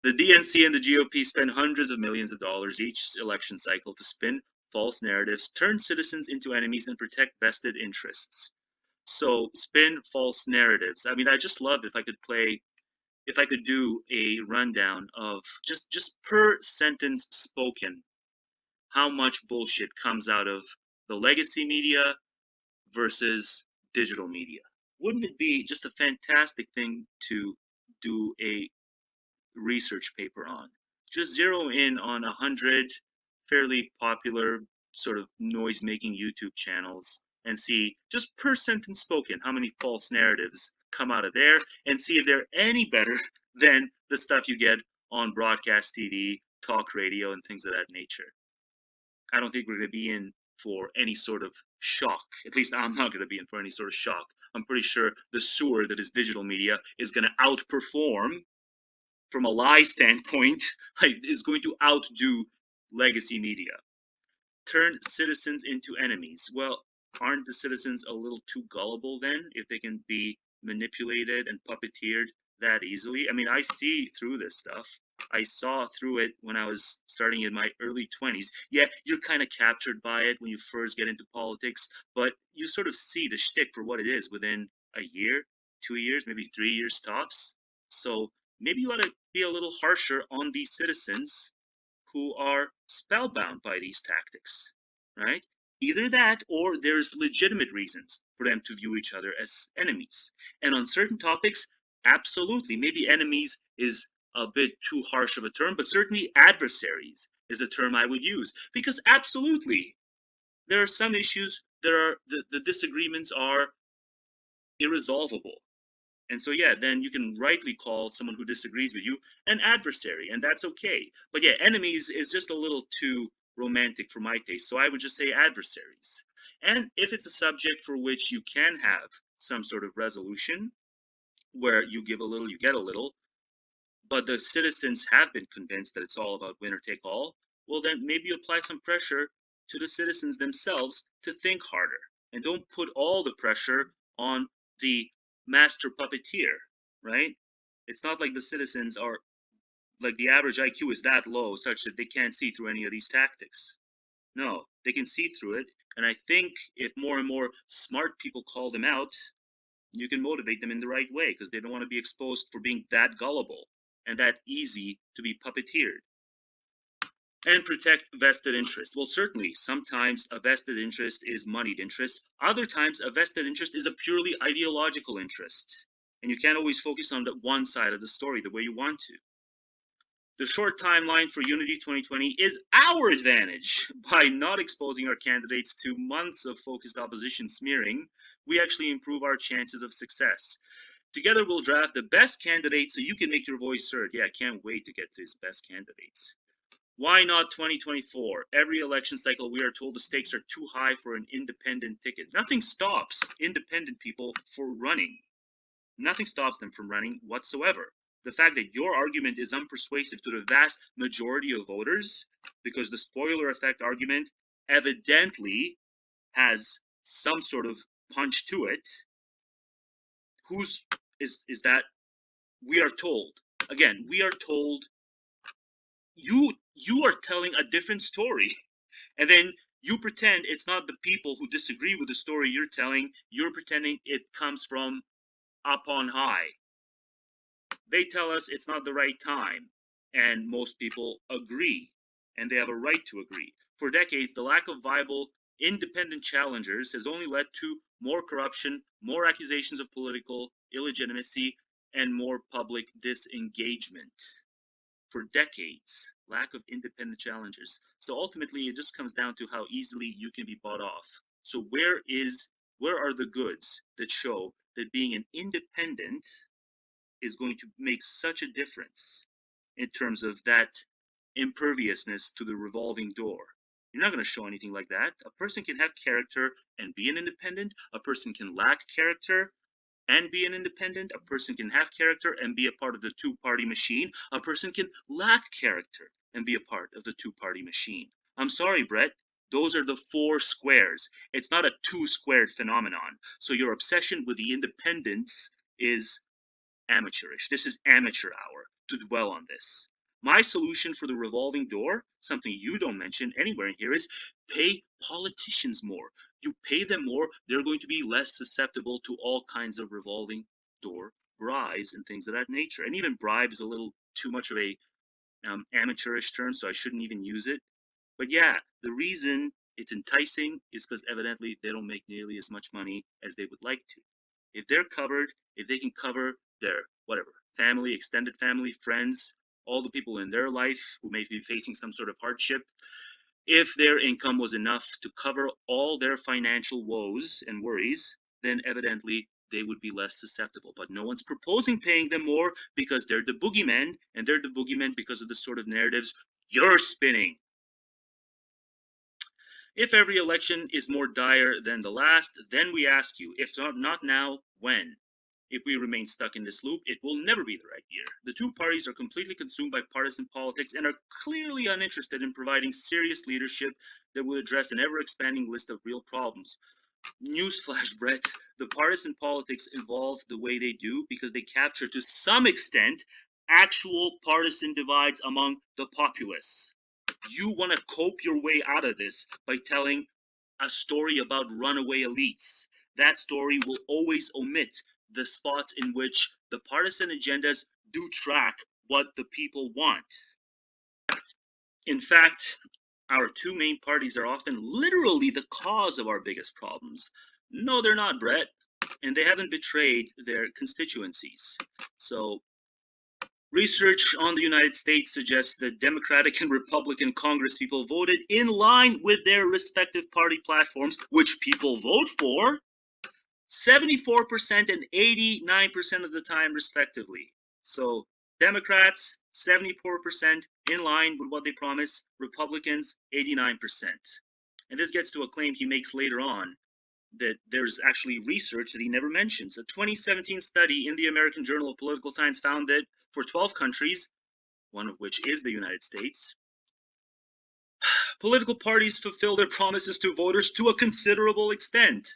D: The DNC and the GOP spend hundreds of millions of dollars each election cycle to spin false narratives, turn citizens into enemies, and protect vested interests. So spin false narratives. I mean, I just love if I could do a rundown of just per sentence spoken, how much bullshit comes out of the legacy media versus digital media. Wouldn't it be just a fantastic thing to do a research paper on? Just zero in on 100 fairly popular sort of noise making YouTube channels and see just per sentence spoken how many false narratives come out of there, and see if they're any better than the stuff you get on broadcast TV, talk radio, and things of that nature. I don't think we're going to be in for any sort of shock. At least I'm not going to be in for any sort of shock. I'm pretty sure the sewer that is digital media is going to outperform, from a lie standpoint, is going to outdo legacy media. Turn citizens into enemies. Well, aren't the citizens a little too gullible then, if they can be manipulated and puppeteered that easily? I mean, I see through this stuff. I saw through it when I was starting in my early 20s. Yeah, you're kind of captured by it when you first get into politics, but you sort of see the shtick for what it is within a year, 2 years, maybe 3 years tops. So maybe you ought to be a little harsher on these citizens who are spellbound by these tactics, right? Either that, or there's legitimate reasons for them to view each other as enemies. And on certain topics, absolutely, maybe enemies is a bit too harsh of a term, but certainly adversaries is a term I would use. Because absolutely, there are some issues that are, the disagreements are irresolvable. And so, yeah, then you can rightly call someone who disagrees with you an adversary, and that's okay. But yeah, enemies is just a little too romantic for my taste, so I would just say adversaries. And if it's a subject for which you can have some sort of resolution, where you give a little, you get a little, but the citizens have been convinced that it's all about winner take all, well, then maybe apply some pressure to the citizens themselves to think harder. And don't put all the pressure on the master puppeteer, right? It's not like the citizens are, like, the average IQ is that low such that they can't see through any of these tactics. No, they can see through it. And I think if more and more smart people call them out, you can motivate them in the right way, because they don't want to be exposed for being that gullible and that easy to be puppeteered. And protect vested interest. Well, certainly, sometimes a vested interest is moneyed interest. Other times, a vested interest is a purely ideological interest. And you can't always focus on the one side of the story the way you want to. The short timeline for Unity 2020 is our advantage. By not exposing our candidates to months of focused opposition smearing, we actually improve our chances of success. Together, we'll draft the best candidates so you can make your voice heard. Yeah, I can't wait to get to these best candidates. Why not 2024? Every election cycle, we are told the stakes are too high for an independent ticket. Nothing stops independent people from running. Nothing stops them from running whatsoever. The fact that your argument is unpersuasive to the vast majority of voters, because the spoiler effect argument evidently has some sort of punch to it, is that we are told. Again, we are told you are telling a different story, and then you pretend it's not the people who disagree with the story you're telling. You're pretending it comes from up on high. They tell us it's not the right time, and most people agree, and they have a right to agree. For decades, the lack of viable independent challengers has only led to more corruption, more accusations of political illegitimacy, and more public disengagement. for decades. Lack of independent challengers. So ultimately, it just comes down to how easily you can be bought off. So where are the goods that show that being an independent is going to make such a difference in terms of that imperviousness to the revolving door? You're not going to show anything like that. A person can have character and be an independent. A person can lack character and be an independent. A person can have character and be a part of the two-party machine. A person can lack character and be a part of the two-party machine. I'm sorry, Bret. Those are the four squares. It's not a two-squared phenomenon. So your obsession with the independence is amateurish. This is amateur hour to dwell on this. My solution for the revolving door, something you don't mention anywhere in here, is pay politicians more. You pay them more, they're going to be less susceptible to all kinds of revolving door bribes and things of that nature. And even bribe is a little too much of a amateurish term, so I shouldn't even use it. But yeah, the reason it's enticing is because evidently they don't make nearly as much money as they would like to. If they're covered, if they can cover their whatever family, extended family, friends, all the people in their life who may be facing some sort of hardship, if their income was enough to cover all their financial woes and worries, then evidently they would be less susceptible. But no one's proposing paying them more because they're the boogeymen, and they're the boogeymen because of the sort of narratives you're spinning. If every election is more dire than the last, then we ask you, if not now, when? If we remain stuck in this loop, it will never be the right year. The two parties are completely consumed by partisan politics and are clearly uninterested in providing serious leadership that would address an ever-expanding list of real problems. Newsflash, Bret, the partisan politics evolve the way they do because they capture, to some extent, actual partisan divides among the populists. You want to cope your way out of this by telling a story about runaway elites. That story will always omit the spots in which the partisan agendas do track what the people want. In fact, our two main parties are often literally the cause of our biggest problems. No, they're not, Bret, and they haven't betrayed their constituencies. So research on the United States suggests that Democratic and Republican Congress people voted in line with their respective party platforms, which people vote for 74% and 89% of the time, respectively. So Democrats, 74% in line with what they promise, Republicans, 89%. And this gets to a claim he makes later on, that there's actually research that he never mentions. A 2017 study in the American Journal of Political Science found that for 12 countries, one of which is the United States, political parties fulfill their promises to voters to a considerable extent.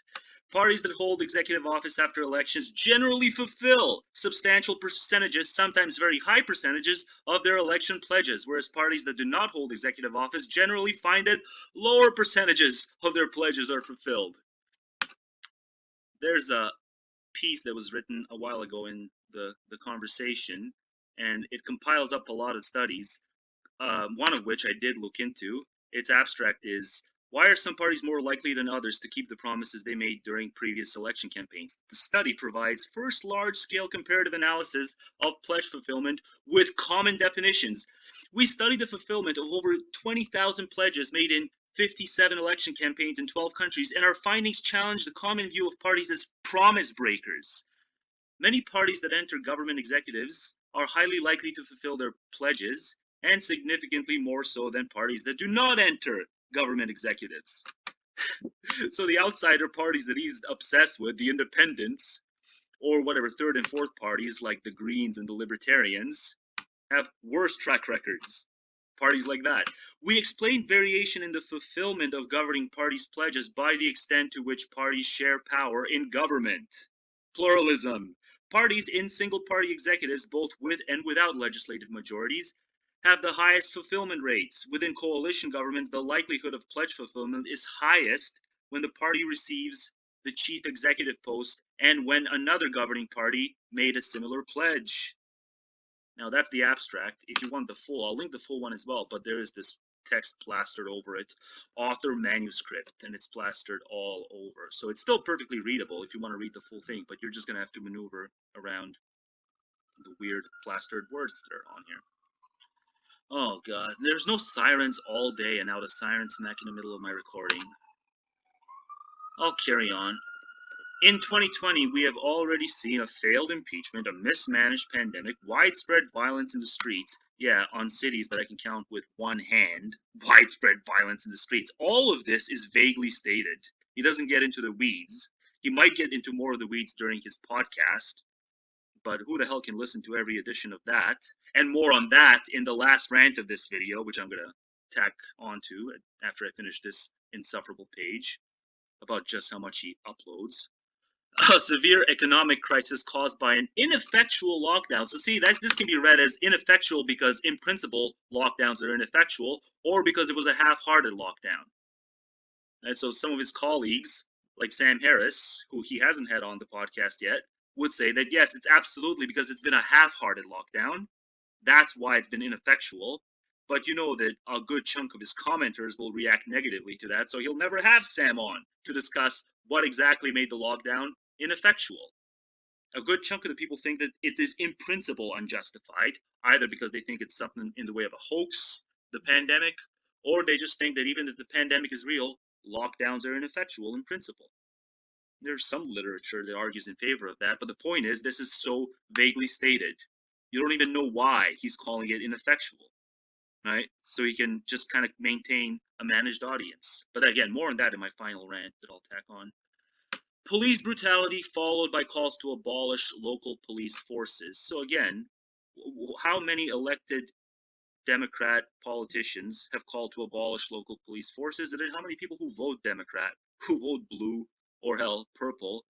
D: Parties that hold executive office after elections generally fulfill substantial percentages, sometimes very high percentages, of their election pledges, whereas parties that do not hold executive office generally find that lower percentages of their pledges are fulfilled. There's a piece that was written a while ago in the conversation, and it compiles up a lot of studies, one of which I did look into. Its abstract is, why are some parties more likely than others to keep the promises they made during previous election campaigns? The study provides first large-scale comparative analysis of pledge fulfillment with common definitions. We studied the fulfillment of over 20,000 pledges made in 57 election campaigns in 12 countries, and our findings challenge the common view of parties as promise breakers. Many parties that enter government executives are highly likely to fulfill their pledges, and significantly more so than parties that do not enter government executives. So the outsider parties that he's obsessed with, the independents, or whatever third and fourth parties like the Greens and the Libertarians, have worse track records. Parties like that. We explain variation in the fulfillment of governing parties' pledges by the extent to which parties share power in government. Pluralism. Parties in single-party executives, both with and without legislative majorities, have the highest fulfillment rates. Within coalition governments, the likelihood of pledge fulfillment is highest when the party receives the chief executive post and when another governing party made a similar pledge. Now that's the abstract. If you want the full, I'll link the full one as well, but there is this text plastered over it, author manuscript, and it's plastered all over. So it's still perfectly readable if you want to read the full thing, but you're just going to have to maneuver around the weird plastered words that are on here. Oh god, there's no sirens all day, and now the siren smack in the middle of my recording. I'll carry on. In 2020, we have already seen a failed impeachment, a mismanaged pandemic, widespread violence in the streets. Yeah, on cities that I can count with one hand. Widespread violence in the streets. All of this is vaguely stated. He doesn't get into the weeds. He might get into more of the weeds during his podcast, but who the hell can listen to every edition of that? And more on that in the last rant of this video, which I'm going to tack onto after I finish this insufferable page about just how much he uploads. A severe economic crisis caused by an ineffectual lockdown. So see, this can be read as ineffectual because in principle lockdowns are ineffectual, or because it was a half-hearted lockdown. And so some of his colleagues, like Sam Harris, who he hasn't had on the podcast yet, would say that yes, it's absolutely because it's been a half-hearted lockdown. That's why it's been ineffectual. But you know that a good chunk of his commenters will react negatively to that, so he'll never have Sam on to discuss what exactly made the lockdown ineffectual. A good chunk of the people think that it is in principle unjustified, either because they think it's something in the way of a hoax, the pandemic, or they just think that even if the pandemic is real, lockdowns are ineffectual in principle. There's some literature that argues in favor of that, but the point is, this is so vaguely stated. You don't even know why he's calling it ineffectual, right? So he can just kind of maintain a managed audience. But again, more on that in my final rant that I'll tack on. Police brutality followed by calls to abolish local police forces. So again, how many elected Democrat politicians have called to abolish local police forces? And then how many people who vote Democrat, who vote blue, or hell, purple,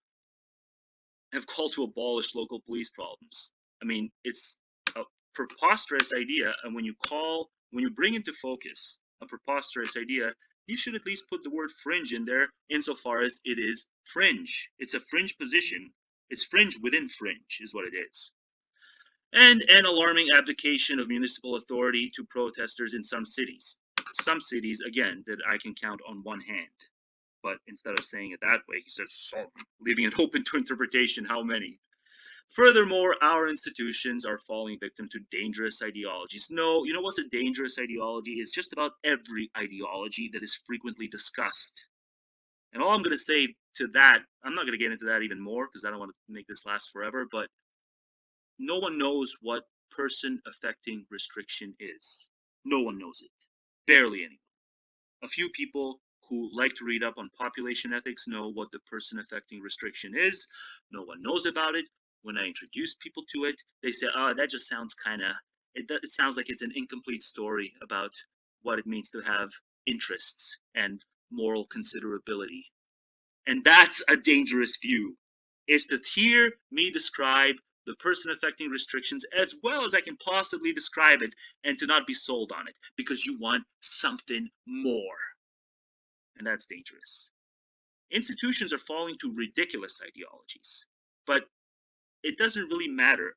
D: have called to abolish local police problems? I mean, it's a preposterous idea, and when you bring into focus a preposterous idea, you should at least put the word fringe in there insofar as it is fringe. It's a fringe position. It's fringe within fringe is what it is. And an alarming abdication of municipal authority to protesters in some cities. Some cities, again, that I can count on one hand. But instead of saying it that way, he says some, leaving it open to interpretation how many. Furthermore, our institutions are falling victim to dangerous ideologies. No, you know what's a dangerous ideology? It's just about every ideology that is frequently discussed. And all I'm going to say to that, I'm not going to get into that even more because I don't want to make this last forever, but no one knows what person-affecting restriction is. No one knows it. Barely anyone. A few people who like to read up on population ethics know what the person-affecting restriction is. No one knows about it. When I introduce people to it, they say, "Oh, that just sounds it sounds like it's an incomplete story about what it means to have interests and moral considerability." And that's a dangerous view. Is to hear me describe the person-affecting restrictions as well as I can possibly describe it and to not be sold on it because you want something more. And that's dangerous. Institutions are falling to ridiculous ideologies, but it doesn't really matter.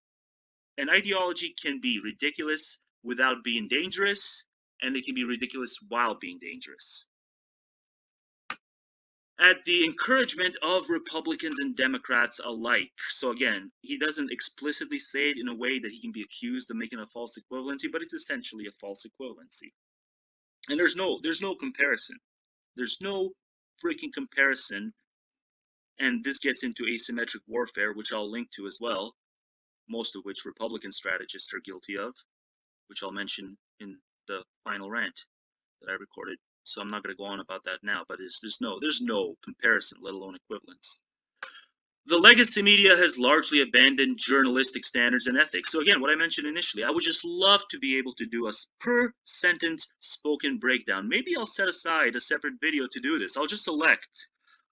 D: An ideology can be ridiculous without being dangerous, and it can be ridiculous while being dangerous. At the encouragement of Republicans and Democrats alike. So again, he doesn't explicitly say it in a way that he can be accused of making a false equivalency, but it's essentially a false equivalency. And there's no comparison. There's no freaking comparison. And this gets into asymmetric warfare, which I'll link to as well, most of which Republican strategists are guilty of, which I'll mention in the final rant that I recorded. So I'm not going to go on about that now, but there's no comparison, let alone equivalence. The legacy media has largely abandoned journalistic standards and ethics. So again, what I mentioned initially, I would just love to be able to do a per sentence spoken breakdown. Maybe I'll set aside a separate video to do this. I'll just select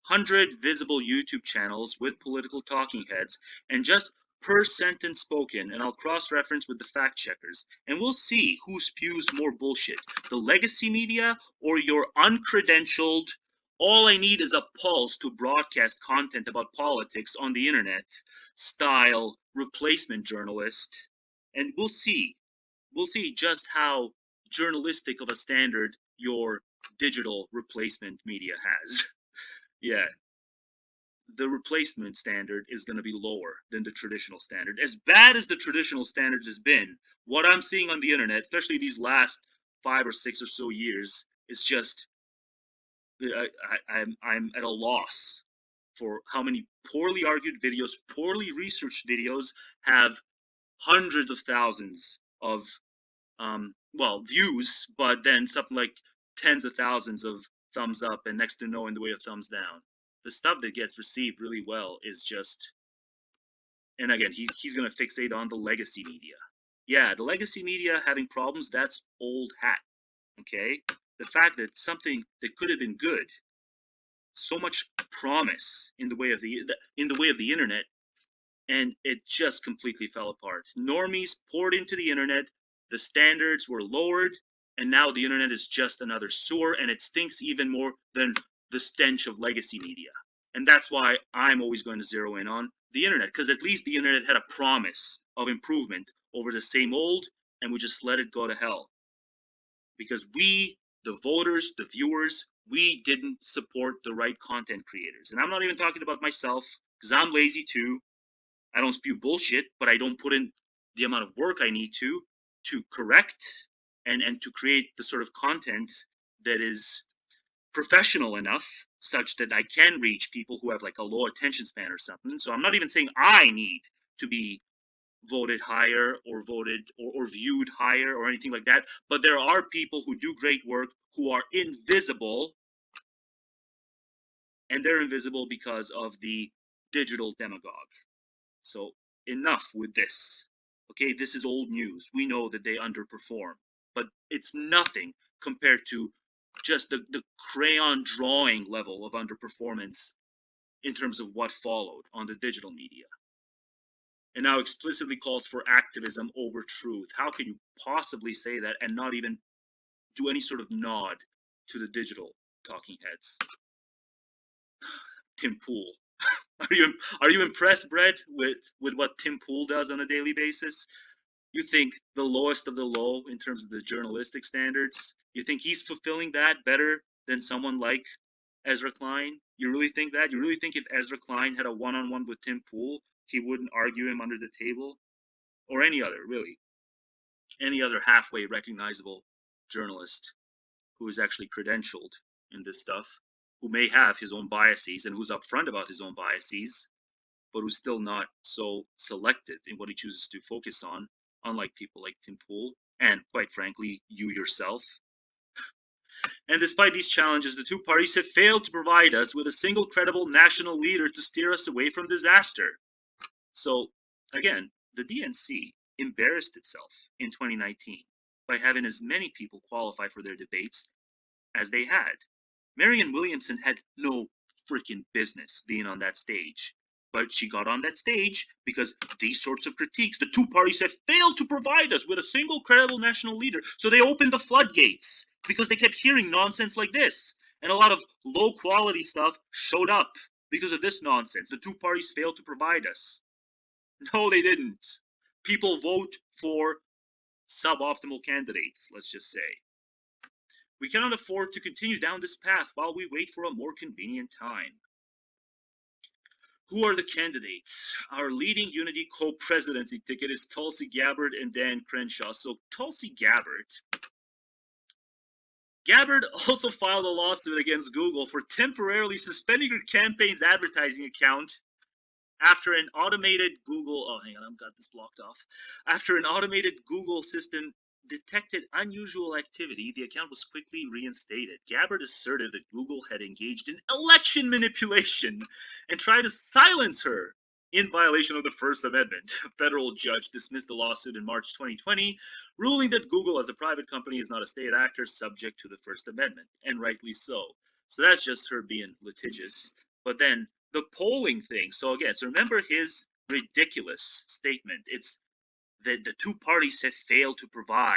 D: 100 visible YouTube channels with political talking heads and just per sentence spoken, and I'll cross-reference with the fact checkers, and we'll see who spews more bullshit, the legacy media or your uncredentialed, all I need is a pulse to broadcast content about politics on the internet style replacement journalist. And we'll see just how journalistic of a standard your digital replacement media has. Yeah. the replacement standard is going to be lower than the traditional standard. As bad as the traditional standards has been, what I'm seeing on the internet, especially these last 5 or 6 or so years, is just I'm at a loss for how many poorly argued videos, poorly researched videos have hundreds of thousands of views, but then something like tens of thousands of thumbs up and next to no in the way of thumbs down. The stuff that gets received really well is just, and again, he's going to fixate on the legacy media. Yeah, the legacy media having problems, that's old hat. Okay, the fact that something that could have been good, so much promise in the way of the internet, and it just completely fell apart. Normies poured into the internet, the standards were lowered, and now the internet is just another sewer, and it stinks even more than the stench of legacy media. And that's why I'm always going to zero in on the internet, because at least the internet had a promise of improvement over the same old, and we just let it go to hell. Because we, the voters, the viewers, we didn't support the right content creators. And I'm not even talking about myself, because I'm lazy too. I don't spew bullshit, but I don't put in the amount of work I need to correct and to create the sort of content that is professional enough such that I can reach people who have like a low attention span or something. So I'm not even saying I need to be voted higher or voted or viewed higher or anything like that, but there are people who do great work who are invisible, and they're invisible because of the digital demagogue. So enough with this. Okay, this is old news. We know that they underperform, but it's nothing compared to just the crayon drawing level of underperformance in terms of what followed on the digital media. And now explicitly calls for activism over truth. How can you possibly say that and not even do any sort of nod to the digital talking heads? Tim Pool. Are you impressed, Bret, with what Tim Pool does on a daily basis? You think the lowest of the low in terms of the journalistic standards? You think he's fulfilling that better than someone like Ezra Klein? You really think that? You really think if Ezra Klein had a one-on-one with Tim Pool, he wouldn't argue him under the table? Or any other halfway recognizable journalist who is actually credentialed in this stuff, who may have his own biases and who's upfront about his own biases, but who's still not so selective in what he chooses to focus on, unlike people like Tim Pool, and quite frankly, you yourself. And despite these challenges, the two parties have failed to provide us with a single credible national leader to steer us away from disaster. So, again, the DNC embarrassed itself in 2019 by having as many people qualify for their debates as they had. Marianne Williamson had no freaking business being on that stage. But she got on that stage because these sorts of critiques, the two parties have failed to provide us with a single credible national leader. So they opened the floodgates because they kept hearing nonsense like this. And a lot of low quality stuff showed up because of this nonsense. The two parties failed to provide us. No, they didn't. People vote for suboptimal candidates, let's just say. We cannot afford to continue down this path while we wait for a more convenient time. Who are the candidates? Our leading Unity co-presidency ticket is Tulsi Gabbard and Dan Crenshaw. So Tulsi Gabbard also filed a lawsuit against Google for temporarily suspending her campaign's advertising account after an automated Google, I've got this blocked off. After an automated Google system detected unusual activity, the account was quickly reinstated. Gabbard asserted that Google had engaged in election manipulation and tried to silence her in violation of the First Amendment. A federal judge dismissed the lawsuit in March 2020, ruling that Google as a private company is not a state actor subject to the First Amendment, and rightly so. So that's just her being litigious. But then the polling thing. So again, remember his ridiculous statement. It's that the two parties have failed to provide.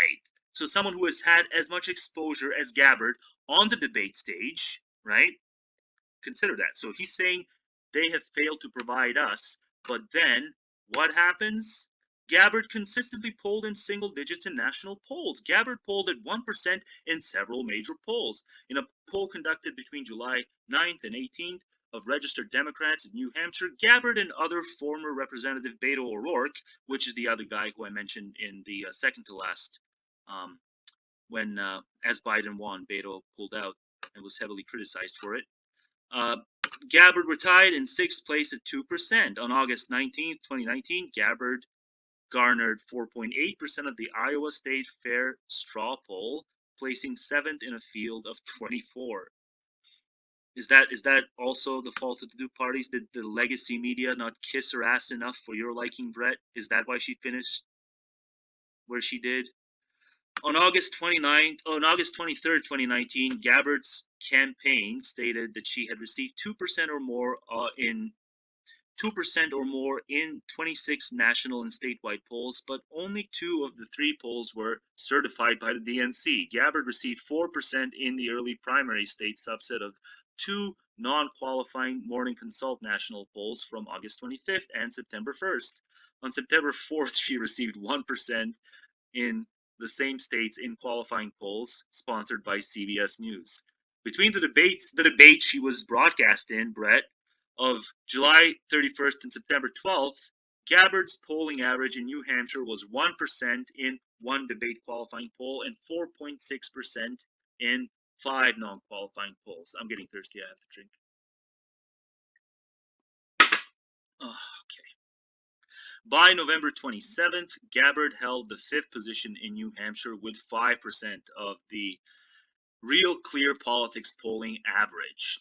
D: So someone who has had as much exposure as Gabbard on the debate stage, right? Consider that. So he's saying they have failed to provide us. But then what happens? Gabbard consistently polled in single digits in national polls. Gabbard polled at 1% in several major polls. In a poll conducted between July 9th and 18th of registered Democrats in New Hampshire, Gabbard and other former Representative Beto O'Rourke, which is the other guy who I mentioned in the second to last, when as Biden won, Beto pulled out and was heavily criticized for it. Gabbard retired in 6th place at 2%. On August 19th, 2019, Gabbard garnered 4.8% of the Iowa State Fair straw poll, placing 7th in a field of 24. Is that also the fault of the two parties? Did the legacy media not kiss her ass enough for your liking, Bret? Is that why she finished where she did? On August 23rd, 2019, Gabbard's campaign stated that she had received 2% or more in 26 national and statewide polls, but only 2 of the 3 polls were certified by the DNC. Gabbard received 4% in the early primary state subset of 2 non-qualifying Morning Consult national polls from August 25th and September 1st. On September 4th, she received 1% in the same states in qualifying polls sponsored by CBS News. Between the debate she was broadcast in, Bret, of July 31st and September 12th, Gabbard's polling average in New Hampshire was 1% in 1 debate qualifying poll and 4.6% in 5 non-qualifying polls. I'm getting thirsty. I have to drink. Okay. By November 27th, Gabbard held the 5th position in New Hampshire with 5% of the Real Clear Politics polling average.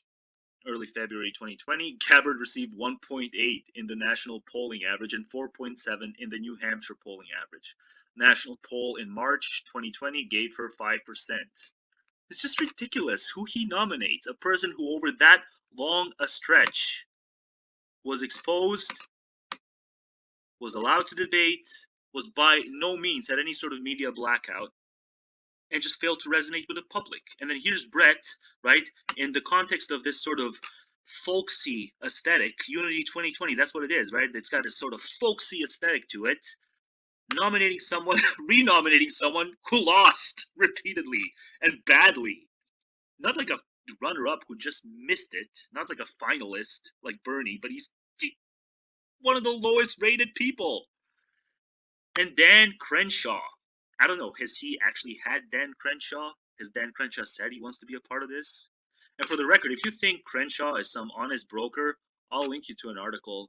D: Early February 2020, Gabbard received 1.8 in the national polling average and 4.7 in the New Hampshire polling average. National poll in March 2020 gave her 5%. It's just ridiculous who he nominates. A person who over that long a stretch was exposed, was allowed to debate, was by no means had any sort of media blackout, and just failed to resonate with the public. And then here's Bret, right, in the context of this sort of folksy aesthetic, Unity 2020, that's what it is, right? It's got this sort of folksy aesthetic to it, renominating someone who lost repeatedly and badly. Not like a runner-up who just missed it, not like a finalist like Bernie, but he's one of the lowest rated people. And Dan Crenshaw, I don't know, has he actually had Dan Crenshaw? Has Dan Crenshaw said he wants to be a part of this? And for the record, if you think Crenshaw is some honest broker, I'll link you to an article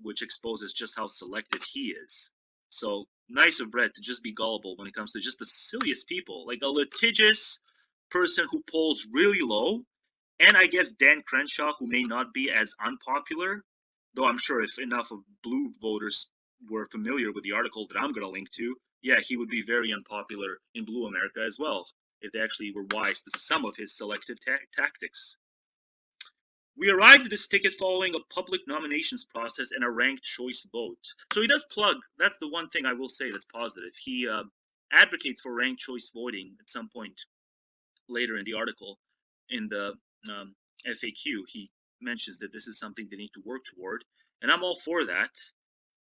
D: which exposes just how selective he is. So nice of Bret to just be gullible when it comes to just the silliest people, like a litigious person who polls really low, and I guess Dan Crenshaw, who may not be as unpopular, though I'm sure if enough of blue voters were familiar with the article that I'm going to link to, yeah, he would be very unpopular in blue America as well, if they actually were wise to some of his selective tactics. We arrived at this ticket following a public nominations process and a ranked choice vote. So he does plug, that's the one thing I will say that's positive. He advocates for ranked choice voting at some point later in the article. In the FAQ, he mentions that this is something they need to work toward, and I'm all for that.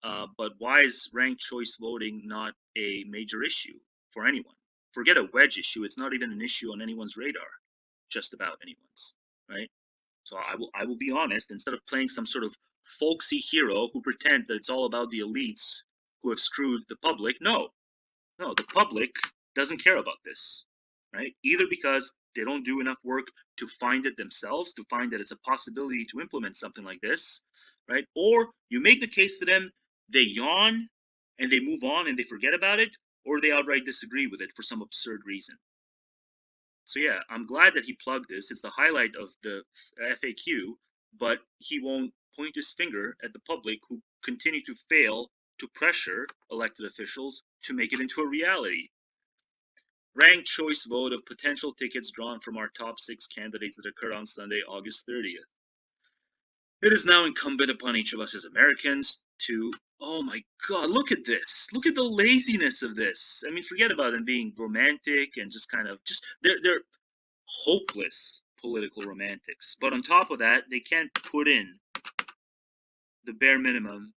D: But why is ranked choice voting not a major issue for anyone? Forget a wedge issue; it's not even an issue on anyone's radar, just about anyone's, right? So I will be honest. Instead of playing some sort of folksy hero who pretends that it's all about the elites who have screwed the public, no, the public doesn't care about this, right? Either because they don't do enough work to find it themselves, to find that it's a possibility to implement something like this, right? Or you make the case to them, they yawn and they move on and they forget about it, or they outright disagree with it for some absurd reason. So yeah, I'm glad that he plugged this. It's the highlight of the FAQ, but he won't point his finger at the public who continue to fail to pressure elected officials to make it into a reality. Ranked choice vote of potential tickets drawn from our top 6 candidates that occurred on Sunday, August 30th. It is now incumbent upon each of us as Americans to, oh my God, look at this. Look at the laziness of this. I mean, forget about them being romantic and just kind of, they're hopeless political romantics. But on top of that, they can't put in the bare minimum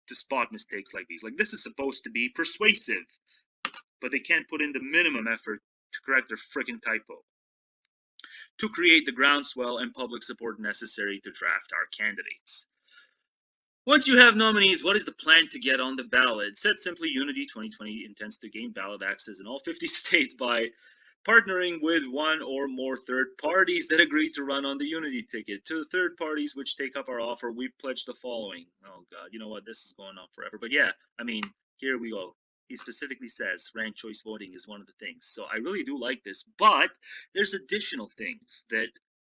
D: to spot mistakes like these. Like, this is supposed to be persuasive, but they can't put in the minimum effort to correct their friggin' typo. to create the groundswell and public support necessary to draft our candidates. Once you have nominees, what is the plan to get on the ballot? Said simply, Unity 2020 intends to gain ballot access in all 50 states by partnering with one or more third parties that agree to run on the Unity ticket. To the third parties which take up our offer, we pledge the following. Oh God, you know what? This is going on forever. But yeah, I mean, here we go. He specifically says ranked choice voting is one of the things. So I really do like this. But there's additional things that,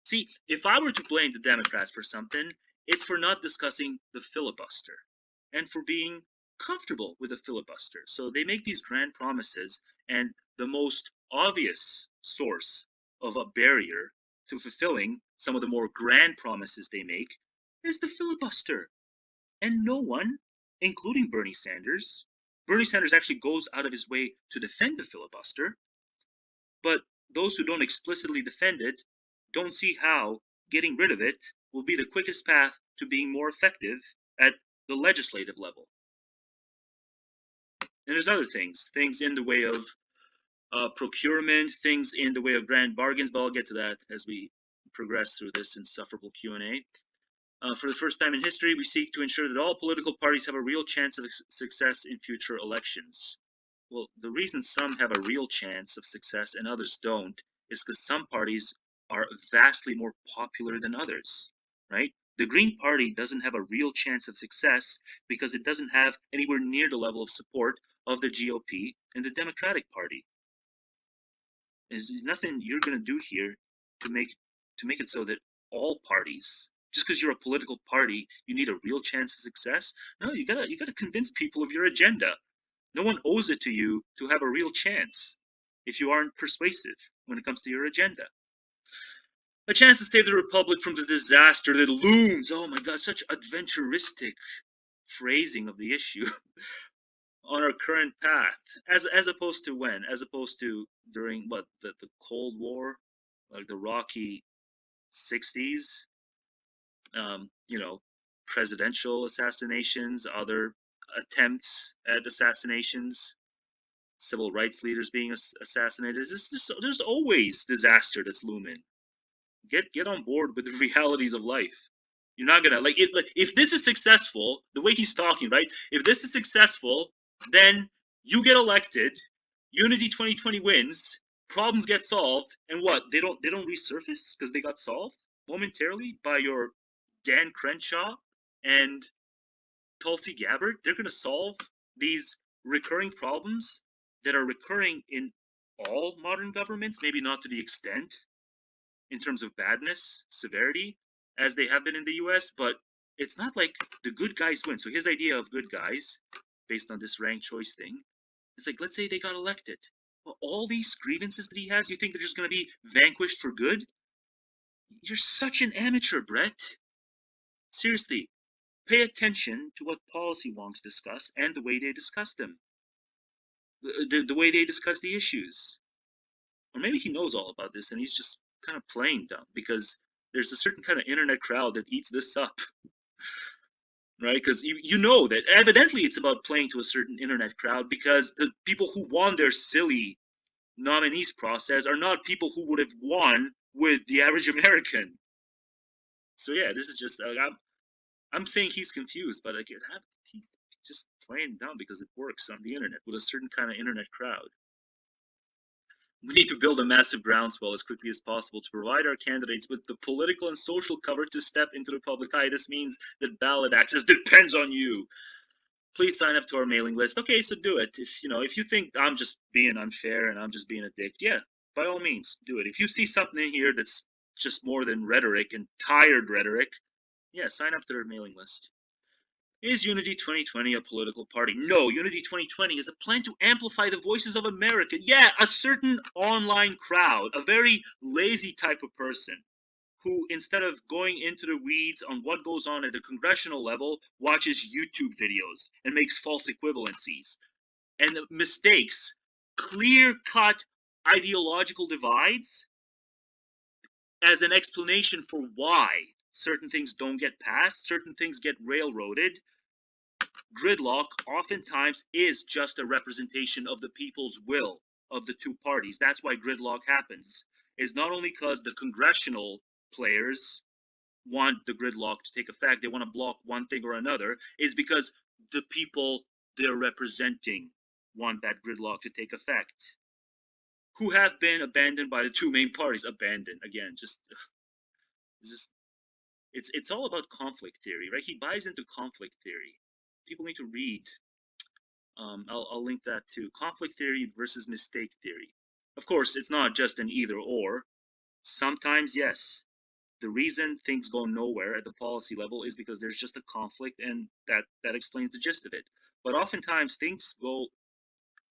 D: see, if I were to blame the Democrats for something, it's for not discussing the filibuster and for being comfortable with the filibuster. So they make these grand promises, and the most obvious source of a barrier to fulfilling some of the more grand promises they make is the filibuster. And no one, including Bernie Sanders actually goes out of his way to defend the filibuster, but those who don't explicitly defend it don't see how getting rid of it will be the quickest path to being more effective at the legislative level. And there's other things in the way of procurement, things in the way of grand bargains, but I'll get to that as we progress through this insufferable Q&A. For the first time in history, we seek to ensure that all political parties have a real chance of success in future elections. Well, the reason some have a real chance of success and others don't is because some parties are vastly more popular than others, right? The Green Party doesn't have a real chance of success because it doesn't have anywhere near the level of support of the GOP and the Democratic Party. There's nothing you're going to do here to make it so that all parties, just because you're a political party, you need a real chance of success. No, you gotta convince people of your agenda. No one owes it to you to have a real chance if you aren't persuasive when it comes to your agenda. A chance to save the Republic from the disaster that looms. Oh my God, such adventuristic phrasing of the issue. On our current path, as opposed to when? As opposed to during what, the Cold War, like the rocky 60s, presidential assassinations, other attempts at assassinations, civil rights leaders being assassinated. There's always disaster that's looming. Get on board with the realities of life. You're not gonna if this is successful, the way he's talking, right? If this is successful, then you get elected, Unity 2020 wins, problems get solved, and what? They don't resurface because they got solved momentarily by your Dan Crenshaw and Tulsi Gabbard. They're gonna solve these recurring problems that are recurring in all modern governments, maybe not to the extent in terms of badness, severity, as they have been in the US, but it's not like the good guys win. So his idea of good guys, based on this ranked choice thing, is like, let's say they got elected. Well, all these grievances that he has, you think they're just going to be vanquished for good? You're such an amateur, Bret. Seriously, pay attention to what policy wonks discuss and the way they discuss them. The way they discuss the issues. Or maybe he knows all about this and he's just kind of playing dumb because there's a certain kind of internet crowd that eats this up, right? Because you know that evidently it's about playing to a certain internet crowd because the people who won their silly nominees process are not people who would have won with the average American. So yeah, this is just I'm saying he's confused, but he's just playing dumb because it works on the internet with a certain kind of internet crowd. We need to build a massive groundswell as quickly as possible to provide our candidates with the political and social cover to step into the public eye. This means that ballot access depends on you. Please sign up to our mailing list. Okay, so do it. If you think I'm just being unfair and I'm just being a dick, yeah, by all means, do it. If you see something in here that's just more than rhetoric and tired rhetoric, yeah, sign up to our mailing list. Is Unity 2020 a political party? No, Unity 2020 is a plan to amplify the voices of America. Yeah, a certain online crowd, a very lazy type of person who, instead of going into the weeds on what goes on at the congressional level, watches YouTube videos and makes false equivalencies and mistakes clear-cut ideological divides as an explanation for why certain things don't get passed, certain things get railroaded. Gridlock oftentimes is just a representation of the people's will of the two parties. That's why gridlock happens. is not only because the congressional players want the gridlock to take effect, they want to block one thing or another, is because the people they're representing want that gridlock to take effect, who have been abandoned by the two main parties. Abandoned again, just it's all about conflict theory, right? He buys into conflict theory. People need to read. I'll link that to conflict theory versus mistake theory. Of course, it's not just an either or. Sometimes, yes, the reason things go nowhere at the policy level is because there's just a conflict, and that explains the gist of it. But oftentimes things go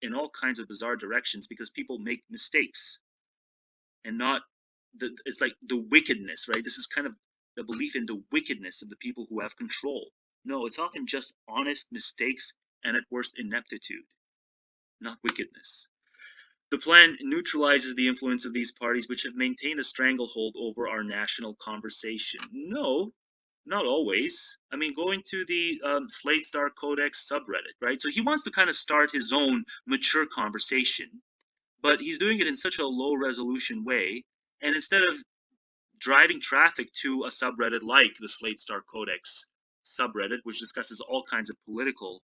D: in all kinds of bizarre directions because people make mistakes, and not it's like the wickedness, right? This is kind of the belief in the wickedness of the people who have control. No, it's often just honest mistakes and at worst ineptitude, not wickedness. The plan neutralizes the influence of these parties, which have maintained a stranglehold over our national conversation. No, not always. I mean, going to the Slate Star Codex subreddit, right? So he wants to kind of start his own mature conversation, but he's doing it in such a low resolution way. And instead of driving traffic to a subreddit like the Slate Star Codex subreddit, which discusses all kinds of political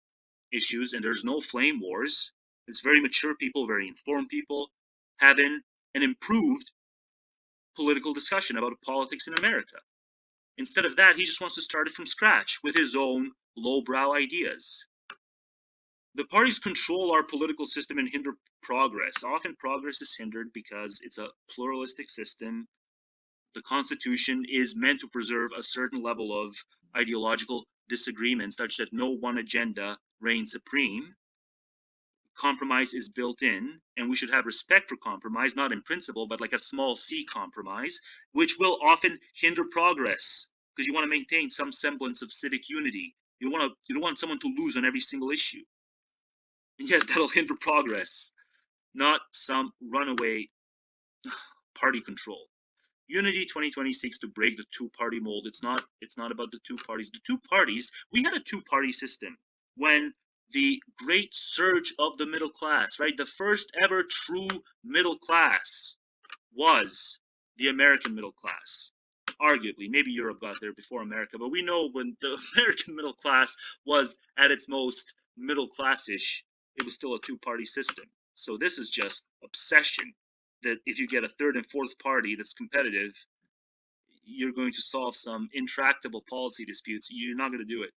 D: issues, and there's no flame wars. It's very mature people, very informed people, having an improved political discussion about politics in America. Instead of that, he just wants to start it from scratch with his own lowbrow ideas. The parties control our political system and hinder progress. Often progress is hindered because it's a pluralistic system. The Constitution is meant to preserve a certain level of ideological disagreement such that no one agenda reigns supreme. Compromise is built in, and we should have respect for compromise, not in principle, but like a small c compromise, which will often hinder progress because you want to maintain some semblance of civic unity. You don't want someone to lose on every single issue. And yes, that'll hinder progress, not some runaway party control. Unity 2020 seeks to break the two-party mold. It's not about the two parties. The two parties, we had a two-party system when the great surge of the middle class, right? The first ever true middle class was the American middle class. Arguably, maybe Europe got there before America, but we know when the American middle class was at its most middle class-ish, it was still a two-party system. So this is just obsession that if you get a third and fourth party that's competitive, you're going to solve some intractable policy disputes. You're not going to do it.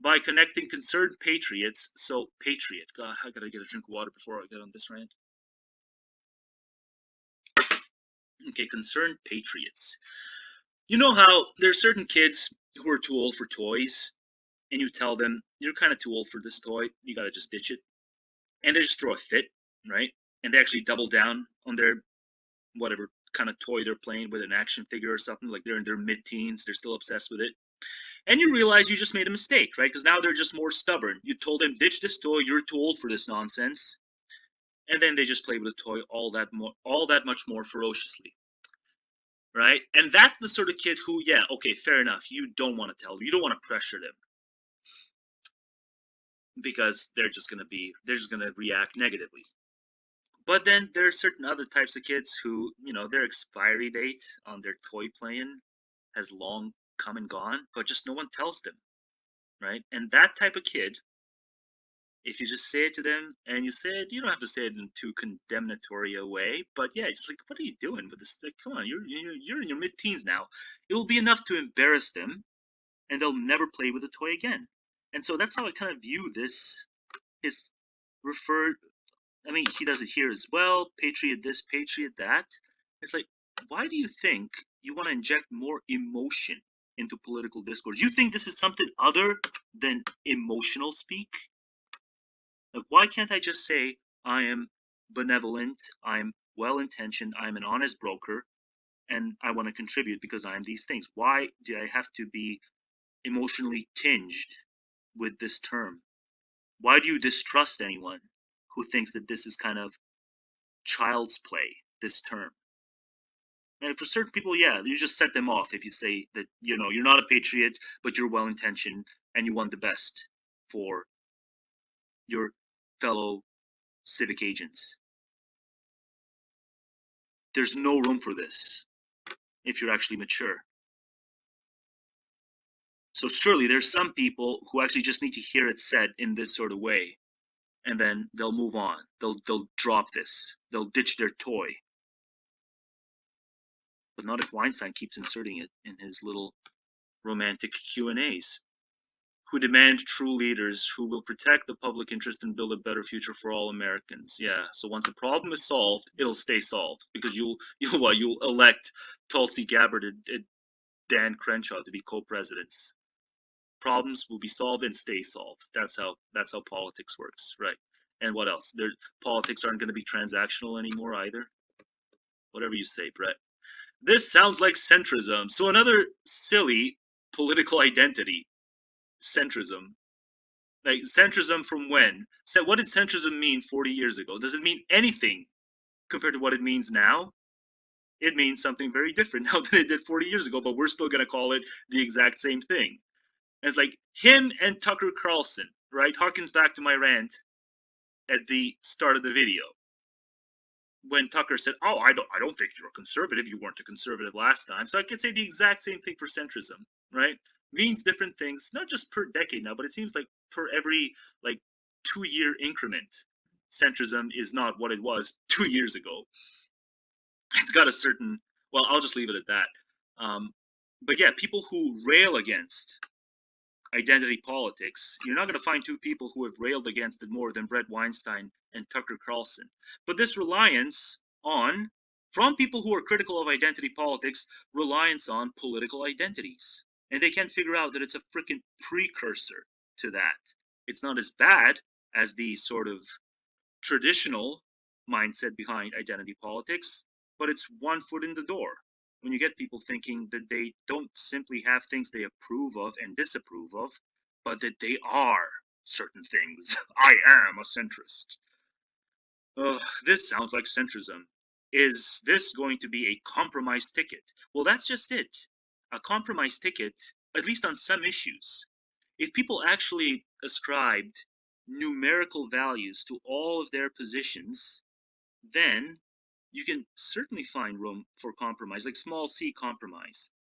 D: By connecting concerned patriots, so patriot, God, I gotta get a drink of water before I get on this rant. Okay, concerned patriots. You know how there's certain kids who are too old for toys, and you tell them, you're kind of too old for this toy, you gotta just ditch it. And they just throw a fit, right? And they actually double down on their whatever kind of toy they're playing with, an action figure or something, like they're in their mid-teens, they're still obsessed with it. And you realize you just made a mistake, right? Because now they're just more stubborn. You told them, ditch this toy, you're too old for this nonsense. And then they just play with the toy all that much more ferociously, right? And that's the sort of kid who, yeah, okay, fair enough, you don't want to tell them, you don't want to pressure them, because they're just gonna react negatively. But then there are certain other types of kids who, their expiry date on their toy playing has long come and gone, but just no one tells them, right? And that type of kid, if you just say it to them, and you say it, you don't have to say it in too condemnatory a way, but yeah, just like, what are you doing with this? Like, come on, you're in your mid-teens now. It will be enough to embarrass them, and they'll never play with a toy again. And so that's how I kind of view this. His referred, I mean, he does it here as well. Patriot this, patriot that. It's like, why do you think you want to inject more emotion into political discourse? You think this is something other than emotional speak? Like, why can't I just say I am benevolent, I'm well-intentioned, I'm an honest broker, and I want to contribute because I'm these things? Why do I have to be emotionally tinged with this term? Why do you distrust anyone who thinks that this is kind of child's play, this term? And for certain people, yeah, you just set them off if you say that, you're not a patriot, but you're well-intentioned and you want the best for your fellow civic agents. there's no room for this if you're actually mature. So surely there's some people who actually just need to hear it said in this sort of way, and then they'll move on. They'll drop this. They'll ditch their toy. But not if Weinstein keeps inserting it in his little romantic Q&As. Who demand true leaders who will protect the public interest and build a better future for all Americans. Yeah, so once a problem is solved, it'll stay solved, because you'll elect Tulsi Gabbard and Dan Crenshaw to be co-presidents. Problems will be solved and stay solved. That's how politics works, right? And what else? Politics aren't going to be transactional anymore either. Whatever you say, Bret. This sounds like centrism. So another silly political identity. Centrism. Like, centrism from when? So what did centrism mean 40 years ago? Does it mean anything compared to what it means now? It means something very different now than it did 40 years ago, but we're still going to call it the exact same thing. And it's like him and Tucker Carlson, right? Harkens back to my rant at the start of the video, when Tucker said, "Oh, I don't think you're a conservative. You weren't a conservative last time." So I could say the exact same thing for centrism, right? Means different things, not just per decade now, but it seems like per every 2-year increment. Centrism is not what it was 2 years ago. It's got a certain, well, I'll just leave it at that. But yeah, people who rail against identity politics, you're not going to find two people who have railed against it more than Bret Weinstein and Tucker Carlson. But this reliance on, from people who are critical of identity politics, reliance on political identities. And they can't figure out that it's a freaking precursor to that. It's not as bad as the sort of traditional mindset behind identity politics, but it's one foot in the door. When you get people thinking that they don't simply have things they approve of and disapprove of, but that they are certain things. I am a centrist. This sounds like centrism. Is this going to be a compromise ticket? Well, that's just it. A compromise ticket, at least on some issues. If people actually ascribed numerical values to all of their positions, then you can certainly find room for compromise, like small c compromise.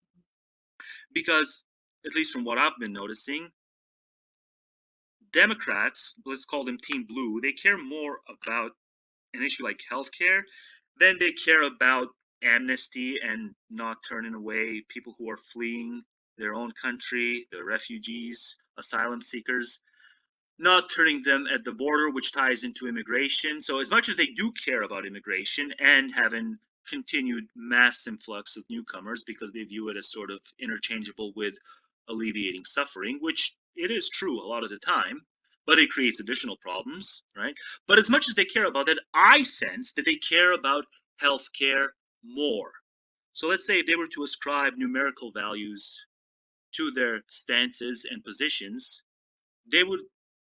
D: Because, at least from what I've been noticing, Democrats, let's call them Team Blue, they care more about an issue like healthcare than they care about amnesty and not turning away people who are fleeing their own country, the refugees, asylum seekers, not turning them at the border, which ties into immigration. So as much as they do care about immigration and having continued mass influx of newcomers because they view it as sort of interchangeable with alleviating suffering, which it is true a lot of the time, but it creates additional problems, right? But as much as they care about that, I sense that they care about healthcare more. So let's say if they were to ascribe numerical values to their stances and positions, they would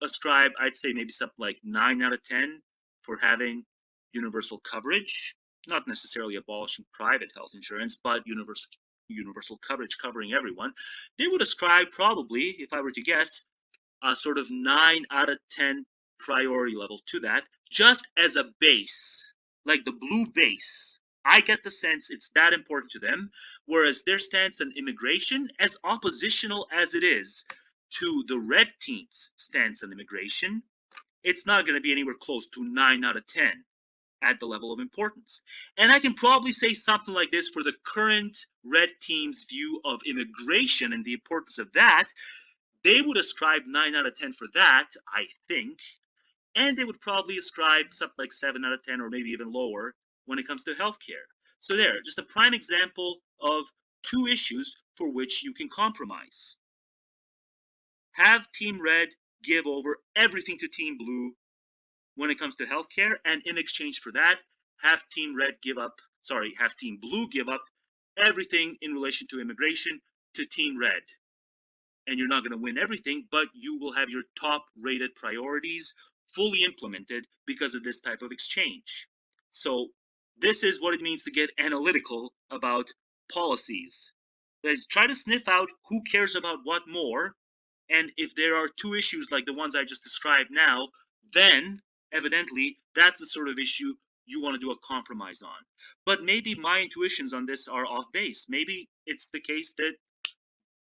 D: ascribe, I'd say maybe something like 9 out of 10 for having universal coverage, not necessarily abolishing private health insurance, but universal coverage covering everyone. They would ascribe probably, if I were to guess, a sort of 9 out of 10 priority level to that, just as a base, like the blue base. I get the sense it's that important to them, whereas their stance on immigration, as oppositional as it is to the red team's stance on immigration, it's not going to be anywhere close to 9 out of 10 at the level of importance. And I can probably say something like this for the current red team's view of immigration and the importance of that. They would ascribe 9 out of 10 for that, I think, and they would probably ascribe something like 7 out of 10 or maybe even lower when it comes to healthcare. So there, just a prime example of two issues for which you can compromise. Have Team Red give over everything to Team Blue when it comes to healthcare, and in exchange for that, have Team Blue give up everything in relation to immigration to Team Red. And you're not going to win everything, but you will have your top-rated priorities fully implemented because of this type of exchange. So this is what it means to get analytical about policies. Let's try to sniff out who cares about what more, and if there are two issues like the ones I just described now, then evidently that's the sort of issue you want to do a compromise on. But maybe my intuitions on this are off base. Maybe it's the case that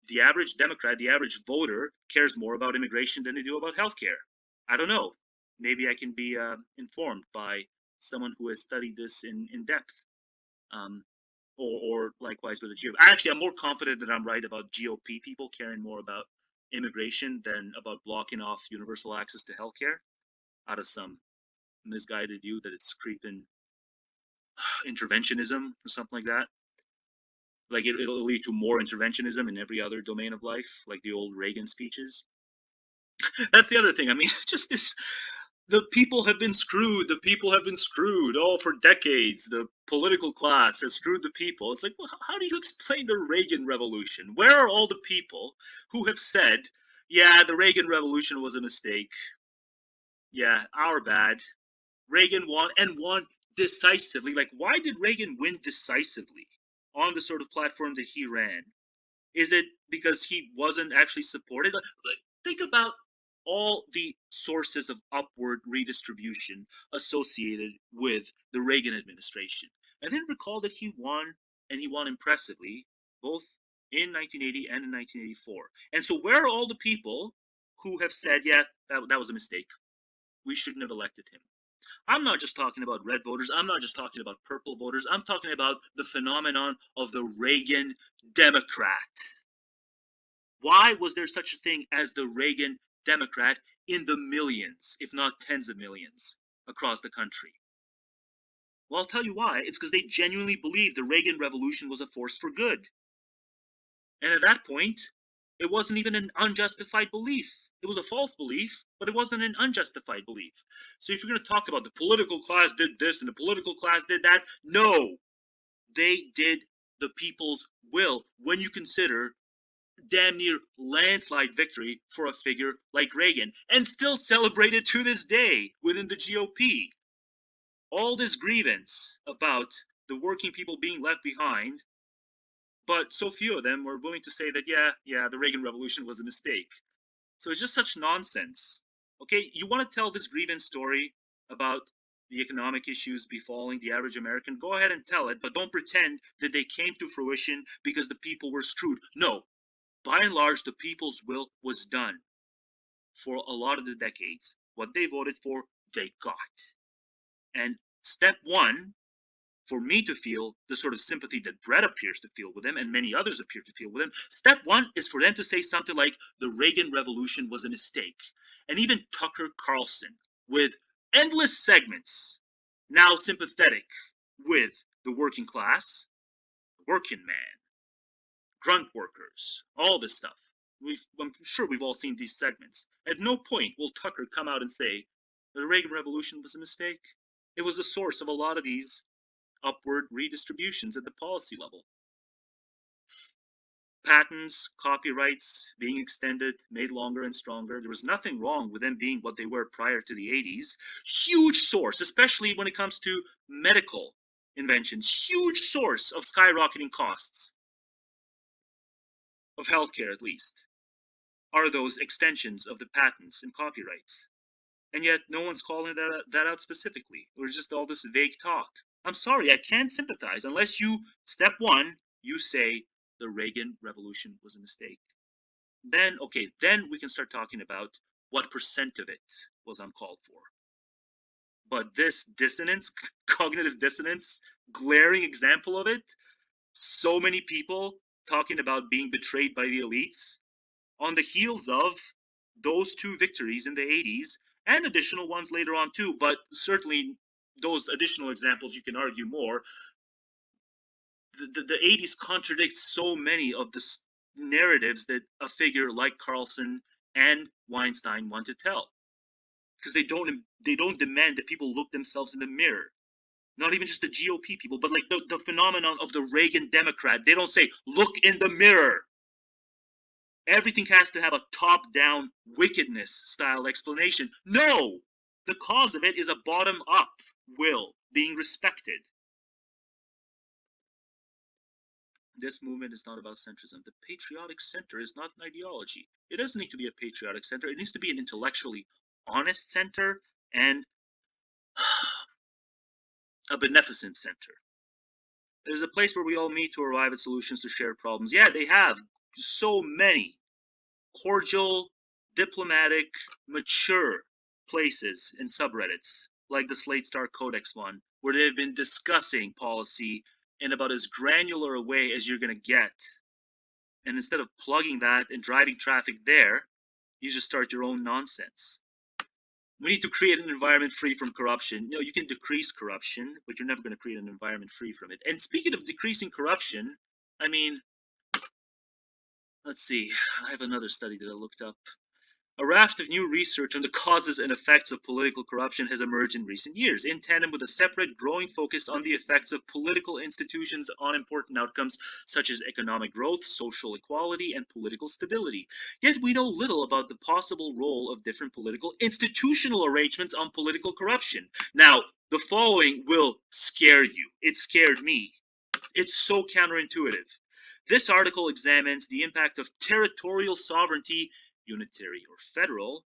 D: the average Democrat, the average voter, cares more about immigration than they do about healthcare. I don't know. Maybe I can be informed by someone who has studied this in depth. Or likewise with the GOP. Actually, I'm more confident that I'm right about GOP people caring more about immigration than about blocking off universal access to healthcare out of some misguided view that it's creeping interventionism or something like that. Like it'll lead to more interventionism in every other domain of life, like the old Reagan speeches. That's the other thing. I mean, just this. The people have been screwed. The people have been screwed all for decades. The political class has screwed the people. It's like, well, how do you explain the Reagan Revolution? Where are all the people who have said, yeah, the Reagan Revolution was a mistake. Yeah, our bad. Reagan won and won decisively. Like, why did Reagan win decisively on the sort of platform that he ran? Is it because he wasn't actually supported? Like, think about all the sources of upward redistribution associated with the Reagan administration. And then recall that he won, and he won impressively, both in 1980 and in 1984. And so where are all the people who have said, yeah, that was a mistake. We shouldn't have elected him. I'm not just talking about red voters. I'm not just talking about purple voters. I'm talking about the phenomenon of the Reagan Democrat. Why was there such a thing as the Reagan Democrat in the millions, if not tens of millions, across the country? Well, I'll tell you why. It's because they genuinely believed the Reagan Revolution was a force for good. And at that point, it wasn't even an unjustified belief. It was a false belief, but it wasn't an unjustified belief. So if you're going to talk about the political class did this and the political class did that, no, they did the people's will when you consider damn near landslide victory for a figure like Reagan, and still celebrated to this day within the GOP. All this grievance about the working people being left behind, but so few of them were willing to say that, yeah, the Reagan Revolution was a mistake. So it's just such nonsense. Okay, you want to tell this grievance story about the economic issues befalling the average American, go ahead and tell it, but don't pretend that they came to fruition because the people were screwed. No, by and large, the people's will was done for a lot of the decades. What they voted for, they got. And step one, for me to feel the sort of sympathy that Bret appears to feel with them, and many others appear to feel with them, step one is for them to say something like, the Reagan Revolution was a mistake. And even Tucker Carlson, with endless segments, now sympathetic with the working class, working man, grunt workers, all this stuff. I'm sure we've all seen these segments. At no point will Tucker come out and say the Reagan Revolution was a mistake. It was the source of a lot of these upward redistributions at the policy level. Patents, copyrights being extended, made longer and stronger. There was nothing wrong with them being what they were prior to the 80s. Huge source, especially when it comes to medical inventions, huge source of skyrocketing costs of healthcare, at least, are those extensions of the patents and copyrights. And yet no one's calling that out specifically. It was just all this vague talk. I'm sorry, I can't sympathize unless you, step one, you say the Reagan Revolution was a mistake. Then, okay, then we can start talking about what percent of it was uncalled for. But this dissonance, cognitive dissonance, glaring example of it, so many people talking about being betrayed by the elites, on the heels of those two victories in the 80s and additional ones later on too, but certainly those additional examples you can argue more. The 80s contradicts so many of the narratives that a figure like Carlson and Weinstein want to tell, because they don't demand that people look themselves in the mirror. Not even just the GOP people, but like the phenomenon of the Reagan Democrat. They don't say, look in the mirror. Everything has to have a top-down wickedness style explanation. No! The cause of it is a bottom-up will being respected. This movement is not about centrism. The patriotic center is not an ideology. It doesn't need to be a patriotic center. It needs to be an intellectually honest center and a beneficent center. There's a place where we all meet to arrive at solutions to shared problems. Yeah, they have so many cordial, diplomatic, mature places in subreddits, like the Slate Star Codex one, where they've been discussing policy in about as granular a way as you're going to get. And instead of plugging that and driving traffic there, you just start your own nonsense. We need to create an environment free from corruption. You know, you can decrease corruption, but you're never going to create an environment free from it. And speaking of decreasing corruption, I mean, let's see. I have another study that I looked up. A raft of new research on the causes and effects of political corruption has emerged in recent years, in tandem with a separate, growing focus on the effects of political institutions on important outcomes such as economic growth, social equality, and political stability. Yet we know little about the possible role of different political institutional arrangements on political corruption. Now, the following will scare you. It scared me. It's so counterintuitive. This article examines the impact of territorial sovereignty, unitary or federal,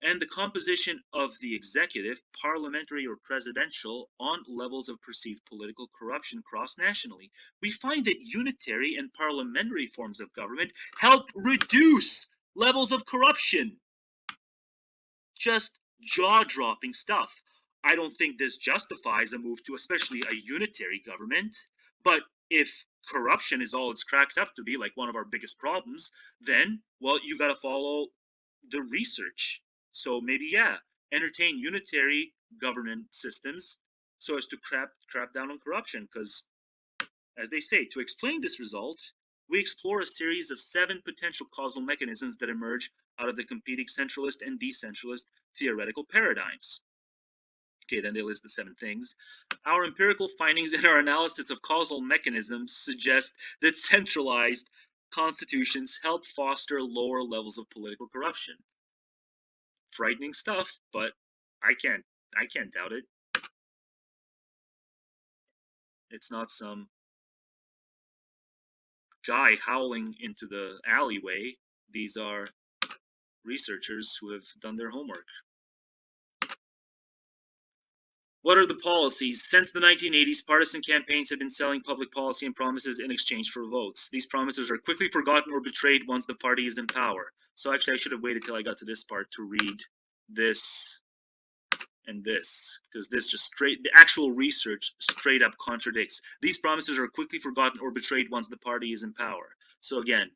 D: and the composition of the executive, parliamentary or presidential, on levels of perceived political corruption cross-nationally. We find that unitary and parliamentary forms of government help reduce levels of corruption. Just jaw-dropping stuff. I don't think this justifies a move to especially a unitary government, but if corruption is all it's cracked up to be, like one of our biggest problems, then, well, you got to follow the research. So maybe, yeah, entertain unitary government systems so as to crap down on corruption, because, as they say, to explain this result, we explore a series of 7 potential causal mechanisms that emerge out of the competing centralist and decentralist theoretical paradigms. Okay, then they list the 7 things. Our empirical findings and our analysis of causal mechanisms suggest that centralized constitutions help foster lower levels of political corruption. Frightening stuff, but I can't doubt it. It's not some guy howling into the alleyway. These are researchers who have done their homework. What are the policies? Since the 1980s, partisan campaigns have been selling public policy and promises in exchange for votes. These promises are quickly forgotten or betrayed once the party is in power. So actually, I should have waited till I got to this part to read this and this, because this just the actual research straight up contradicts. These promises are quickly forgotten or betrayed once the party is in power. So again,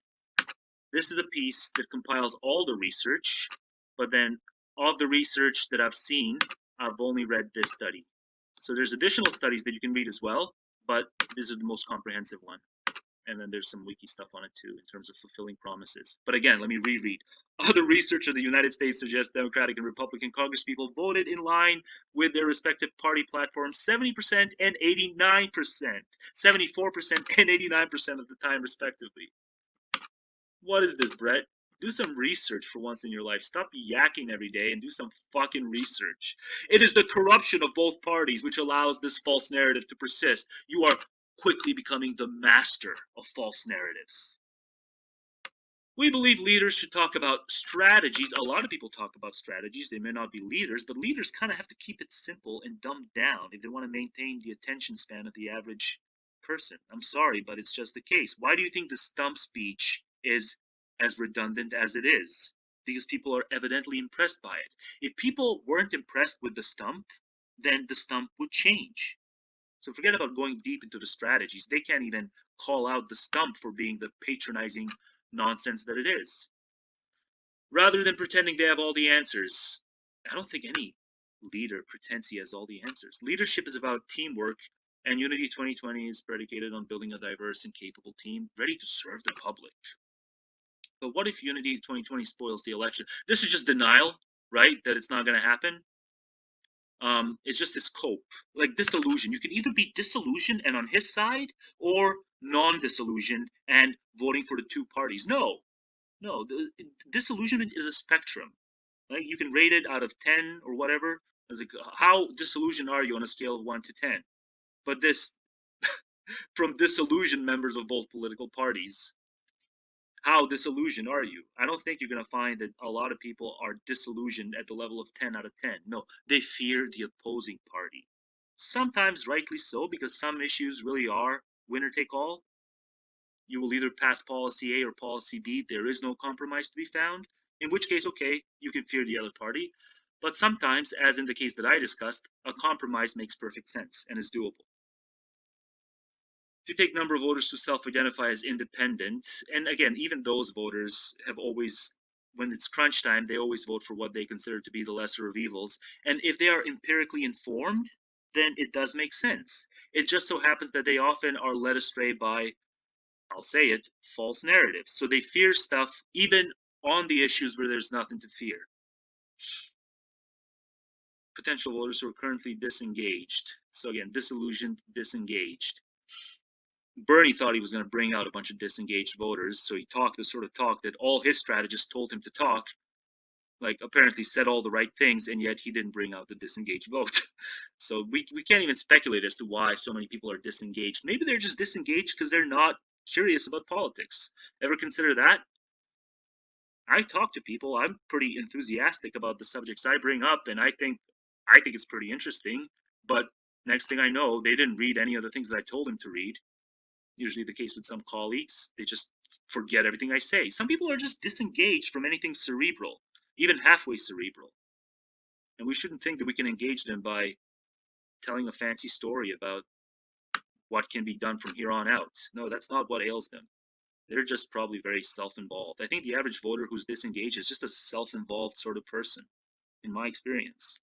D: this is a piece that compiles all the research, but then of the research that I've seen, I've only read this study. So there's additional studies that you can read as well, but this is the most comprehensive one. And then there's some wiki stuff on it too, in terms of fulfilling promises. But again, let me reread. Other research in the United States suggests Democratic and Republican congresspeople voted in line with their respective party platforms 70% and 89%, 74% and 89% of the time, respectively. What is this, Bret? Do some research for once in your life. Stop yakking every day and do some fucking research. It is the corruption of both parties which allows this false narrative to persist. You are quickly becoming the master of false narratives. We believe leaders should talk about strategies. A lot of people talk about strategies. They may not be leaders, but leaders kind of have to keep it simple and dumbed down if they want to maintain the attention span of the average person. I'm sorry, but it's just the case. Why do you think the stump speech is as redundant as it is? Because people are evidently impressed by it. If people weren't impressed with the stump, then the stump would change. So forget about going deep into the strategies. They can't even call out the stump for being the patronizing nonsense that it is. Rather than pretending they have all the answers, I don't think any leader pretends he has all the answers. Leadership is about teamwork, and Unity 2020 is predicated on building a diverse and capable team ready to serve the public. But what if Unity 2020 spoils the election? This is just denial, right? That it's not going to happen. It's just this cope, like disillusion. You can either be disillusioned and on his side, or non-disillusioned and voting for the two parties. No, the disillusionment is a spectrum. Like you can rate it out of 10 or whatever. As like, how disillusioned are you on a scale of 1 to 10? But this, from disillusioned members of both political parties, how disillusioned are you? I don't think you're going to find that a lot of people are disillusioned at the level of 10 out of 10. No, they fear the opposing party. sometimes rightly so, because some issues really are winner take all. You will either pass policy A or policy B. There is no compromise to be found, in which case, okay, you can fear the other party. But sometimes, as in the case that I discussed, a compromise makes perfect sense and is doable. If you take number of voters who self-identify as independent, and again, even those voters have always, when it's crunch time, they always vote for what they consider to be the lesser of evils. And if they are empirically informed, then it does make sense. It just so happens that they often are led astray by, I'll say it, false narratives. So they fear stuff even on the issues where there's nothing to fear. Potential voters who are currently disengaged. So again, disillusioned, disengaged. Bernie thought he was going to bring out a bunch of disengaged voters, so he talked the sort of talk that all his strategists told him to talk, like apparently said all the right things, and yet he didn't bring out the disengaged vote. So we can't even speculate as to why so many people are disengaged. Maybe they're just disengaged because they're not curious about politics. Ever consider that? I talk to people. I'm pretty enthusiastic about the subjects I bring up, and I think it's pretty interesting. But next thing I know, they didn't read any of the things that I told them to read. Usually the case with some colleagues. They just forget everything I say. Some people are just disengaged from anything cerebral, even halfway cerebral. And we shouldn't think that we can engage them by telling a fancy story about what can be done from here on out. No, that's not what ails them. They're just probably very self-involved. I think the average voter who's disengaged is just a self-involved sort of person, in my experience.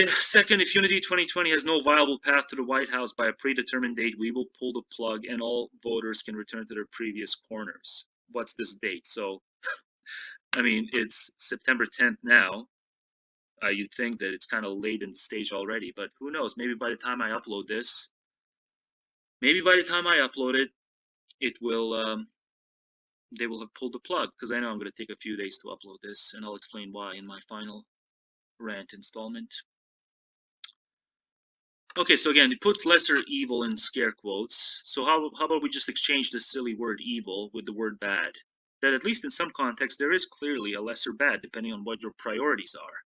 D: Second, if Unity 2020 has no viable path to the White House by a predetermined date, we will pull the plug and all voters can return to their previous corners. What's this date? So, I mean, it's September 10th now. You'd think that it's kind of late in the stage already, but who knows? Maybe by the time I upload this, it will, they will have pulled the plug, because I know I'm going to take a few days to upload this, and I'll explain why in my final rant installment. Okay, so again, it puts lesser evil in scare quotes. So how about we just exchange this silly word evil with the word bad? That at least in some context, there is clearly a lesser bad, depending on what your priorities are.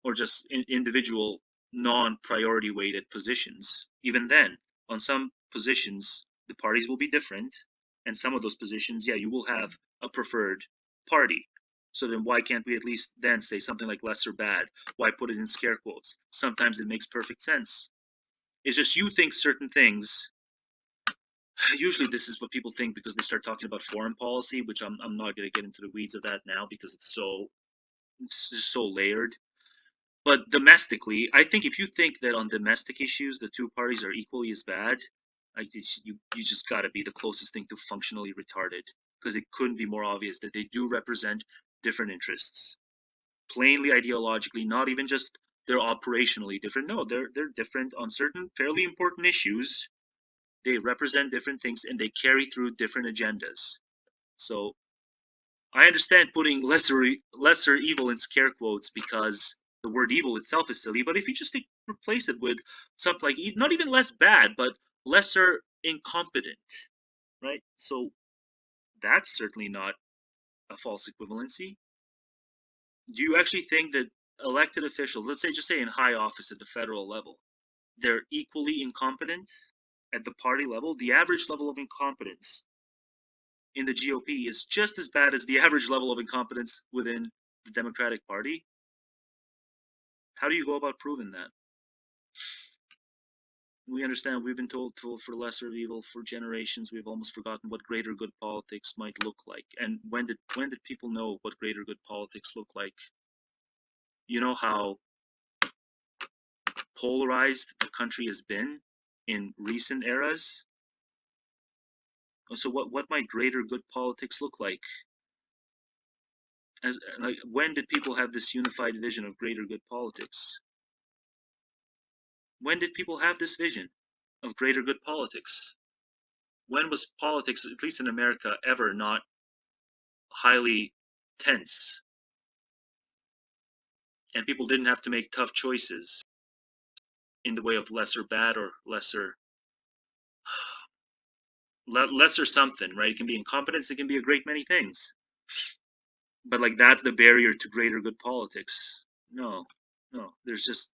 D: Or just individual non-priority weighted positions. Even then, on some positions, the parties will be different. And some of those positions, yeah, you will have a preferred party. So then why can't we at least then say something like lesser bad? Why put it in scare quotes? Sometimes it makes perfect sense. It's just you think certain things. Usually this is what people think because they start talking about foreign policy, which I'm not going to get into the weeds of that now because it's just so layered. But domestically, I think if you think that on domestic issues the two parties are equally as bad, you just got to be the closest thing to functionally retarded, because it couldn't be more obvious that they do represent different interests, plainly ideologically, not even just they're operationally different. No, they're different on certain fairly important issues. They represent different things and they carry through different agendas. So I understand putting lesser evil in scare quotes because the word evil itself is silly, but if you just replace it with something like not even less bad, but lesser incompetent, right? So that's certainly not a false equivalency. Do you actually think that elected officials, let's say just say in high office at the federal level, they're equally incompetent at the party level? The average level of incompetence in the GOP is just as bad as the average level of incompetence within the Democratic Party. How do you go about proving that? We understand we've been told for the lesser of evil for generations. We've almost forgotten what greater good politics might look like. And when did people know what greater good politics look like? You know how polarized the country has been in recent eras? So what might greater good politics look like? When did people have this unified vision of greater good politics? When did people have this vision of greater good politics? When was politics, at least in America, ever not highly tense? And people didn't have to make tough choices in the way of lesser bad or lesser something, right? It can be incompetence, it can be a great many things. But like that's the barrier to greater good politics. No, there's just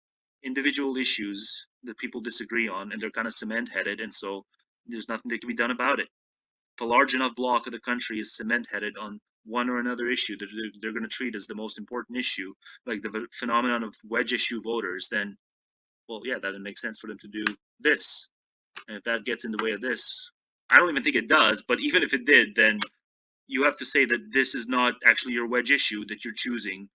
D: individual issues that people disagree on, and they're kind of cement-headed, and so there's nothing that can be done about it. If a large enough block of the country is cement-headed on one or another issue that they're going to treat as the most important issue, like the phenomenon of wedge issue voters, then, well, yeah, that would make sense for them to do this. And if that gets in the way of this, I don't even think it does, but even if it did, then you have to say that this is not actually your wedge issue that you're choosing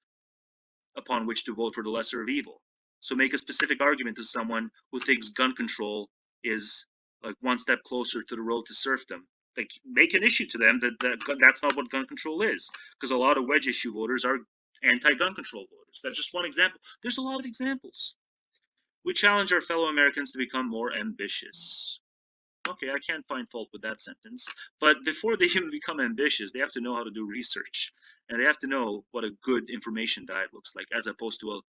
D: upon which to vote for the lesser of evil. So make a specific argument to someone who thinks gun control is like one step closer to the road to serfdom. Like, make an issue to them that's not what gun control is, because a lot of wedge issue voters are anti-gun control voters. That's just one example. There's a lot of examples. We challenge our fellow Americans to become more ambitious. Okay, I can't find fault with that sentence. But before they even become ambitious, they have to know how to do research. And they have to know what a good information diet looks like, as opposed to a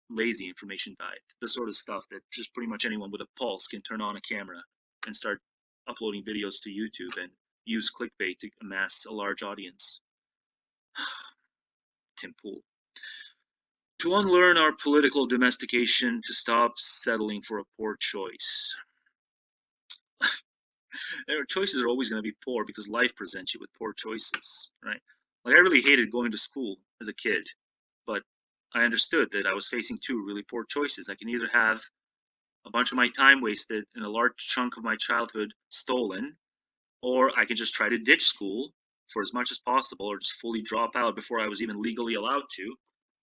D: lazy information diet. The sort of stuff that just pretty much anyone with a pulse can turn on a camera and start uploading videos to YouTube and use clickbait to amass a large audience. Tim Pool. To unlearn our political domestication, to stop settling for a poor choice. Their choices are always going to be poor because life presents you with poor choices, right? Like, I really hated going to school as a kid, but I understood that I was facing two really poor choices. I can either have a bunch of my time wasted and a large chunk of my childhood stolen, or I could just try to ditch school for as much as possible, or just fully drop out before I was even legally allowed to.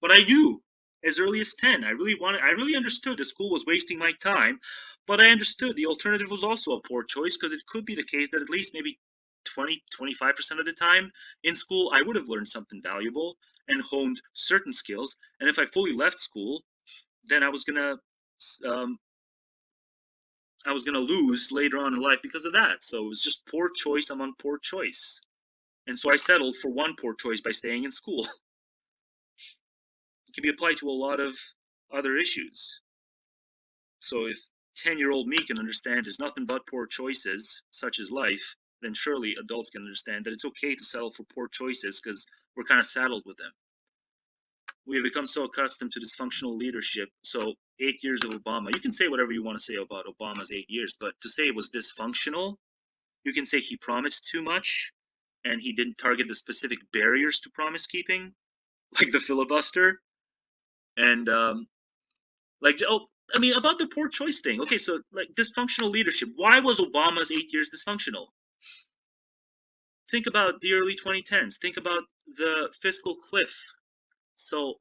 D: But I knew as early as 10, I really understood that school was wasting my time, but I understood the alternative was also a poor choice, because it could be the case that at least maybe 20-25% of the time in school I would have learned something valuable and honed certain skills, and if I fully left school, then I was gonna lose later on in life because of that. So it was just poor choice among poor choice. And so I settled for one poor choice by staying in school. It can be applied to a lot of other issues. So if 10-year-old me can understand there's nothing but poor choices, such as life, then surely adults can understand that it's okay to settle for poor choices because we're kind of saddled with them. We have become so accustomed to dysfunctional leadership. So 8 years of Obama, you can say whatever you want to say about Obama's 8 years, but to say it was dysfunctional, you can say he promised too much and he didn't target the specific barriers to promise keeping, like the filibuster. And about the poor choice thing. Okay, so like dysfunctional leadership. Why was Obama's 8 years dysfunctional? Think about the early 2010s. Think about the fiscal cliff. So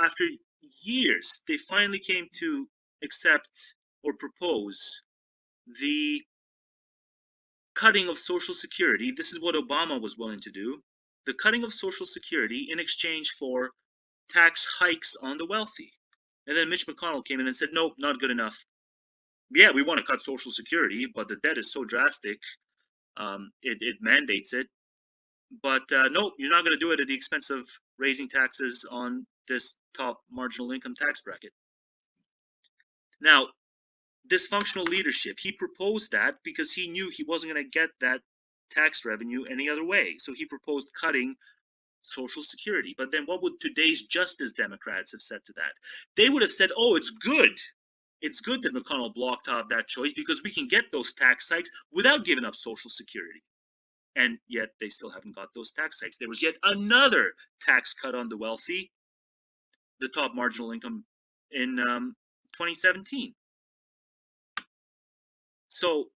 D: after years, they finally came to accept or propose the cutting of Social Security. This is what Obama was willing to do. The cutting of Social Security in exchange for tax hikes on the wealthy. And then Mitch McConnell came in and said, nope, not good enough. Yeah, we want to cut Social Security, but the debt is so drastic, it mandates it. But nope, you're not going to do it at the expense of raising taxes on this top marginal income tax bracket. Now, dysfunctional leadership. He proposed that because he knew he wasn't going to get that tax revenue any other way. So he proposed cutting Social Security. But then what would today's Justice Democrats have said to that? They would have said, oh, it's good. It's good that McConnell blocked off that choice because we can get those tax hikes without giving up Social Security. And yet they still haven't got those tax hikes. There was yet another tax cut on the wealthy, the top marginal income, in 2017. So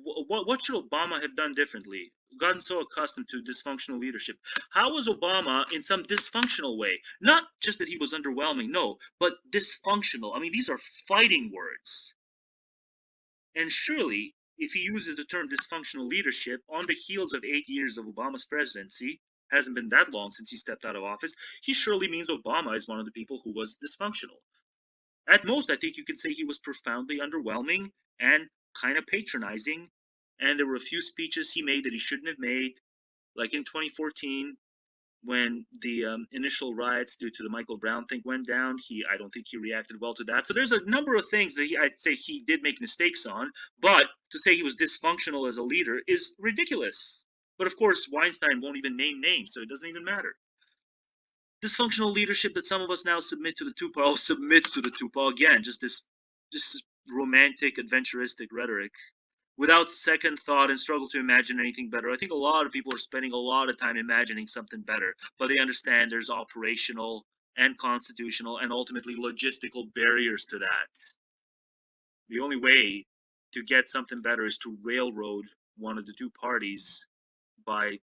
D: what should Obama have done differently? Gotten so accustomed to dysfunctional leadership. How was Obama in some dysfunctional way? Not just that he was underwhelming, no, but dysfunctional. I mean, these are fighting words. And surely, if he uses the term dysfunctional leadership on the heels of 8 years of Obama's presidency, hasn't been that long since he stepped out of office, he surely means Obama is one of the people who was dysfunctional. At most, I think you could say he was profoundly underwhelming and kind of patronizing, and there were a few speeches he made that he shouldn't have made, like in 2014 when the initial riots due to the Michael Brown thing went down. I don't think he reacted well to that. So there's a number of things that I'd say he did make mistakes on, but to say he was dysfunctional as a leader is ridiculous. But of course, Weinstein won't even name names, so it doesn't even matter. dysfunctional leadership that some of us now submit to the two-paw. Oh, submit to the two-paw again. Just this romantic, adventuristic rhetoric without second thought and struggle to imagine anything better. I think a lot of people are spending a lot of time imagining something better, but they understand there's operational and constitutional and ultimately logistical barriers to that. The only way to get something better is to railroad one of the two parties by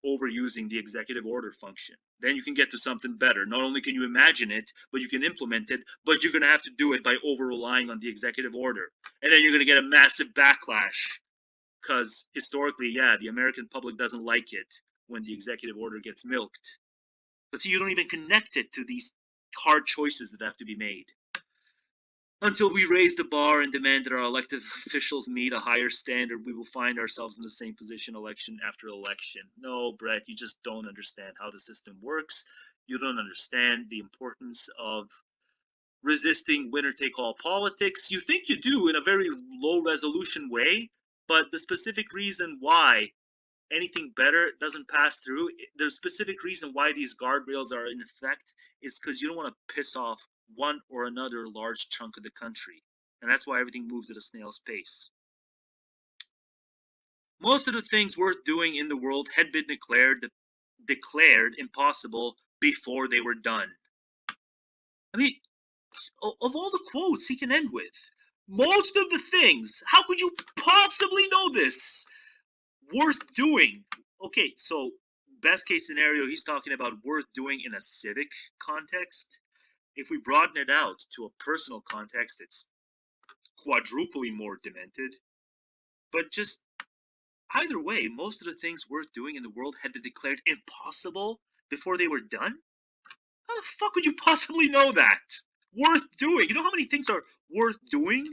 D: overusing the executive order function. Then you can get to something better. Not only can you imagine it, but you can implement it, but you're going to have to do it by over-relying on the executive order. And then you're going to get a massive backlash because historically, yeah, the American public doesn't like it when the executive order gets milked. But see, you don't even connect it to these hard choices that have to be made. Until we raise the bar and demand that our elected officials meet a higher standard, we will find ourselves in the same position election after election. No, Bret, you just don't understand how the system works. You don't understand the importance of resisting winner-take-all politics. You think you do in a very low-resolution way, but the specific reason why anything better doesn't pass through, the specific reason why these guardrails are in effect is because you don't want to piss off one or another large chunk of the country. And that's why everything moves at a snail's pace. Most of the things worth doing in the world had been declared impossible before they were done. I mean, of all the quotes he can end with, most of the things, how could you possibly know this? Worth doing. Okay, so best case scenario, he's talking about worth doing in a civic context. If we broaden it out to a personal context, it's quadruply more demented. But just either way, most of the things worth doing in the world had been declared impossible before they were done. How the fuck would you possibly know that? Worth doing. You know how many things are worth doing?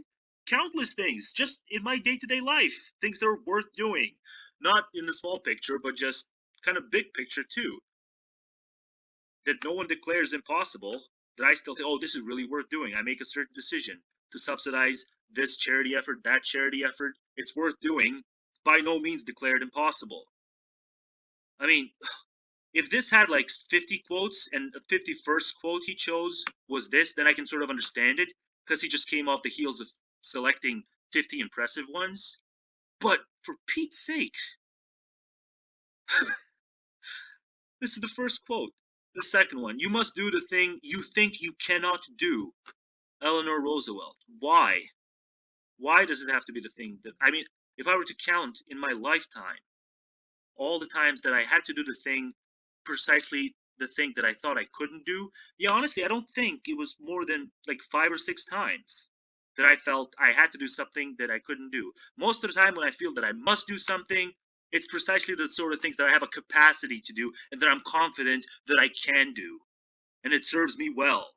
D: Countless things, just in my day-to-day life. Things that are worth doing. Not in the small picture, but just kind of big picture too. That no one declares impossible, that I still think, oh, this is really worth doing. I make a certain decision to subsidize this charity effort, that charity effort. It's worth doing. It's by no means declared impossible. I mean, if this had like 50 quotes and the 51st quote he chose was this, then I can sort of understand it because he just came off the heels of selecting 50 impressive ones. But for Pete's sake, this is the first quote. The second one, you must do the thing you think you cannot do. Eleanor Roosevelt. Why? Why does it have to be the thing that, I mean, if I were to count in my lifetime all the times that I had to do the thing, precisely the thing that I thought I couldn't do, yeah, honestly, I don't think it was more than like 5 or 6 times that I felt I had to do something that I couldn't do. Most of the time when I feel that I must do something, it's precisely the sort of things that I have a capacity to do and that I'm confident that I can do. And it serves me well.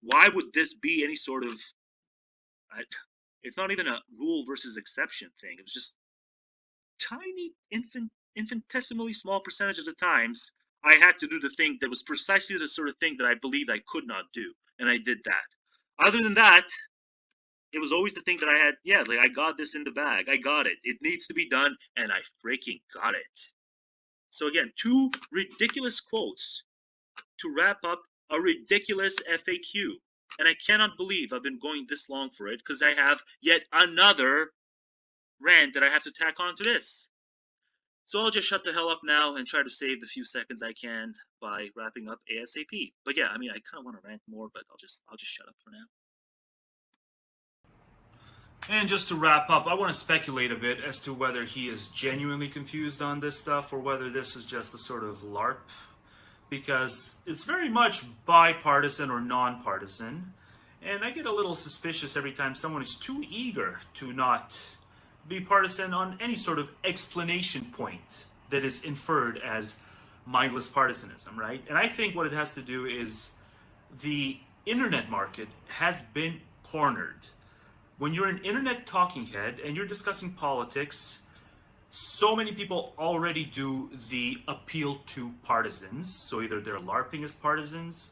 D: Why would this be any sort of... it's not even a rule versus exception thing. It was just tiny, infinitesimally small percentage of the times I had to do the thing that was precisely the sort of thing that I believed I could not do. And I did that. Other than that, it was always the thing that I had, yeah, like I got this in the bag. I got it. It needs to be done, and I freaking got it. So again, 2 ridiculous quotes to wrap up a ridiculous FAQ. And I cannot believe I've been going this long for it because I have yet another rant that I have to tack on to this. So I'll just shut the hell up now and try to save the few seconds I can by wrapping up ASAP. But yeah, I mean, I kind of want to rant more, but I'll just shut up for now.
A: And just to wrap up, I want to speculate a bit as to whether he is genuinely confused on this stuff or whether this is just a sort of LARP, because it's very much bipartisan or nonpartisan, and I get a little suspicious every time someone is too eager to not be partisan on any sort of explanation point that is inferred as mindless partisanism, right? And I think what it has to do is the internet market has been cornered. When you're an internet talking head and you're discussing politics, so many people already do the appeal to partisans. So either they're LARPing as partisans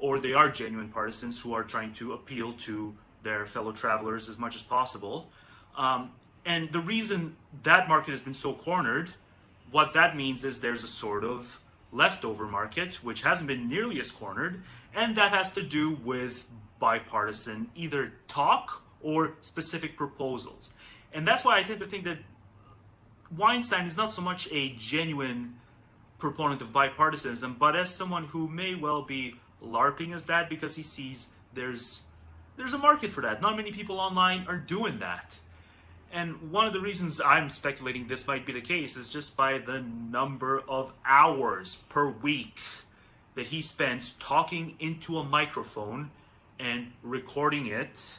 A: or they are genuine partisans who are trying to appeal to their fellow travelers as much as possible. And the reason that market has been so cornered, what that means is there's a sort of leftover market, which hasn't been nearly as cornered, and that has to do with bipartisan either talk or specific proposals. And that's why I tend to think that Weinstein is not so much a genuine proponent of bipartisanism, but as someone who may well be LARPing as that because he sees there's a market for that. Not many people online are doing that. And one of the reasons I'm speculating this might be the case is just by the number of hours per week that he spends talking into a microphone and recording it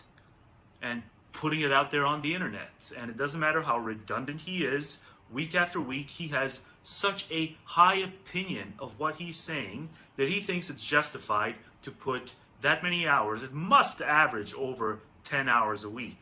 A: and putting it out there on the internet. And it doesn't matter how redundant he is, week after week, he has such a high opinion of what he's saying that he thinks it's justified to put that many hours. It must average over 10 hours a week.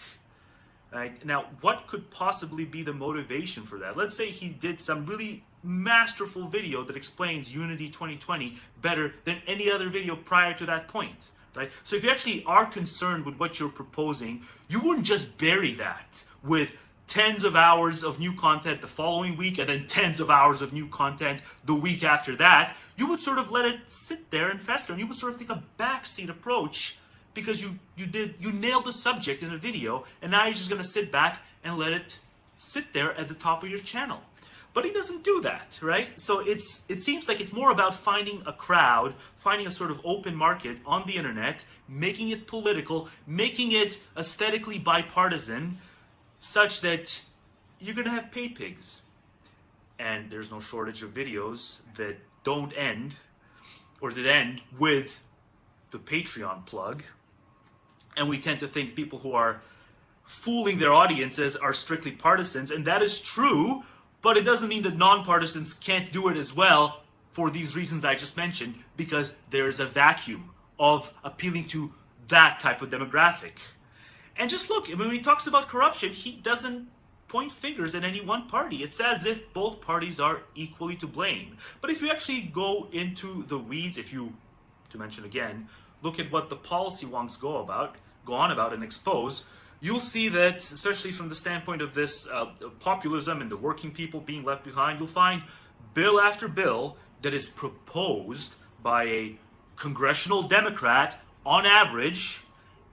A: Right? Now, what could possibly be the motivation for that? Let's say he did some really masterful video that explains Unity 2020 better than any other video prior to that point. Right? So if you actually are concerned with what you're proposing, you wouldn't just bury that with tens of hours of new content the following week and then tens of hours of new content the week after that. You would sort of let it sit there and fester, and you would sort of take a backseat approach because you nailed the subject in a video, and now you're just going to sit back and let it sit there at the top of your channel. But he doesn't do that, right? So it seems like it's more about finding a crowd, finding a sort of open market on the internet, making it political, making it aesthetically bipartisan, such that you're going to have pay pigs. And there's no shortage of videos that don't end, or that end with the Patreon plug. And we tend to think people who are fooling their audiences are strictly partisans, and that is true, but it doesn't mean that non-partisans can't do it as well for these reasons I just mentioned, because there's a vacuum of appealing to that type of demographic. And just look, when he talks about corruption, he doesn't point fingers at any one party. It's as if both parties are equally to blame. But if you actually go into the weeds, if you, to mention again, look at what the policy wonks go on about and expose, you'll see that, especially from the standpoint of this populism and the working people being left behind, you'll find bill after bill that is proposed by a congressional Democrat on average,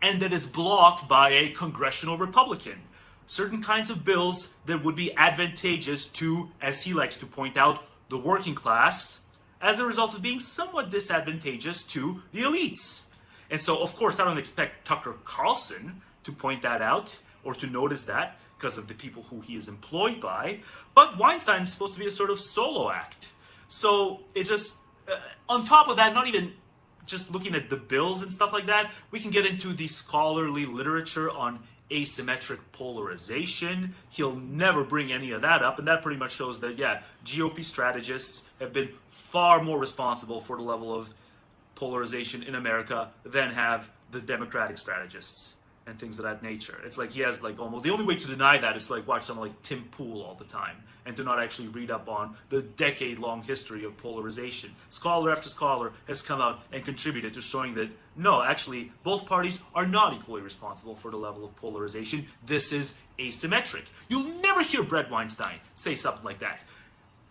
A: and that is blocked by a congressional Republican. Certain kinds of bills that would be advantageous to, as he likes to point out, the working class, as a result of being somewhat disadvantageous to the elites. And so, of course, I don't expect Tucker Carlson to point that out or to notice that because of the people who he is employed by. But Weinstein is supposed to be a sort of solo act. So it just, on top of that, not even just looking at the bills and stuff like that, we can get into the scholarly literature on asymmetric polarization. He'll never bring any of that up, and that pretty much shows that, yeah, GOP strategists have been far more responsible for the level of polarization in America than have the Democratic strategists and things of that nature. It's like he has like almost, the only way to deny that is to like watch someone like Tim Pool all the time and to not actually read up on the decade-long history of polarization. Scholar after scholar has come out and contributed to showing that no, actually, both parties are not equally responsible for the level of polarization. This is asymmetric. You'll never hear Bret Weinstein say something like that.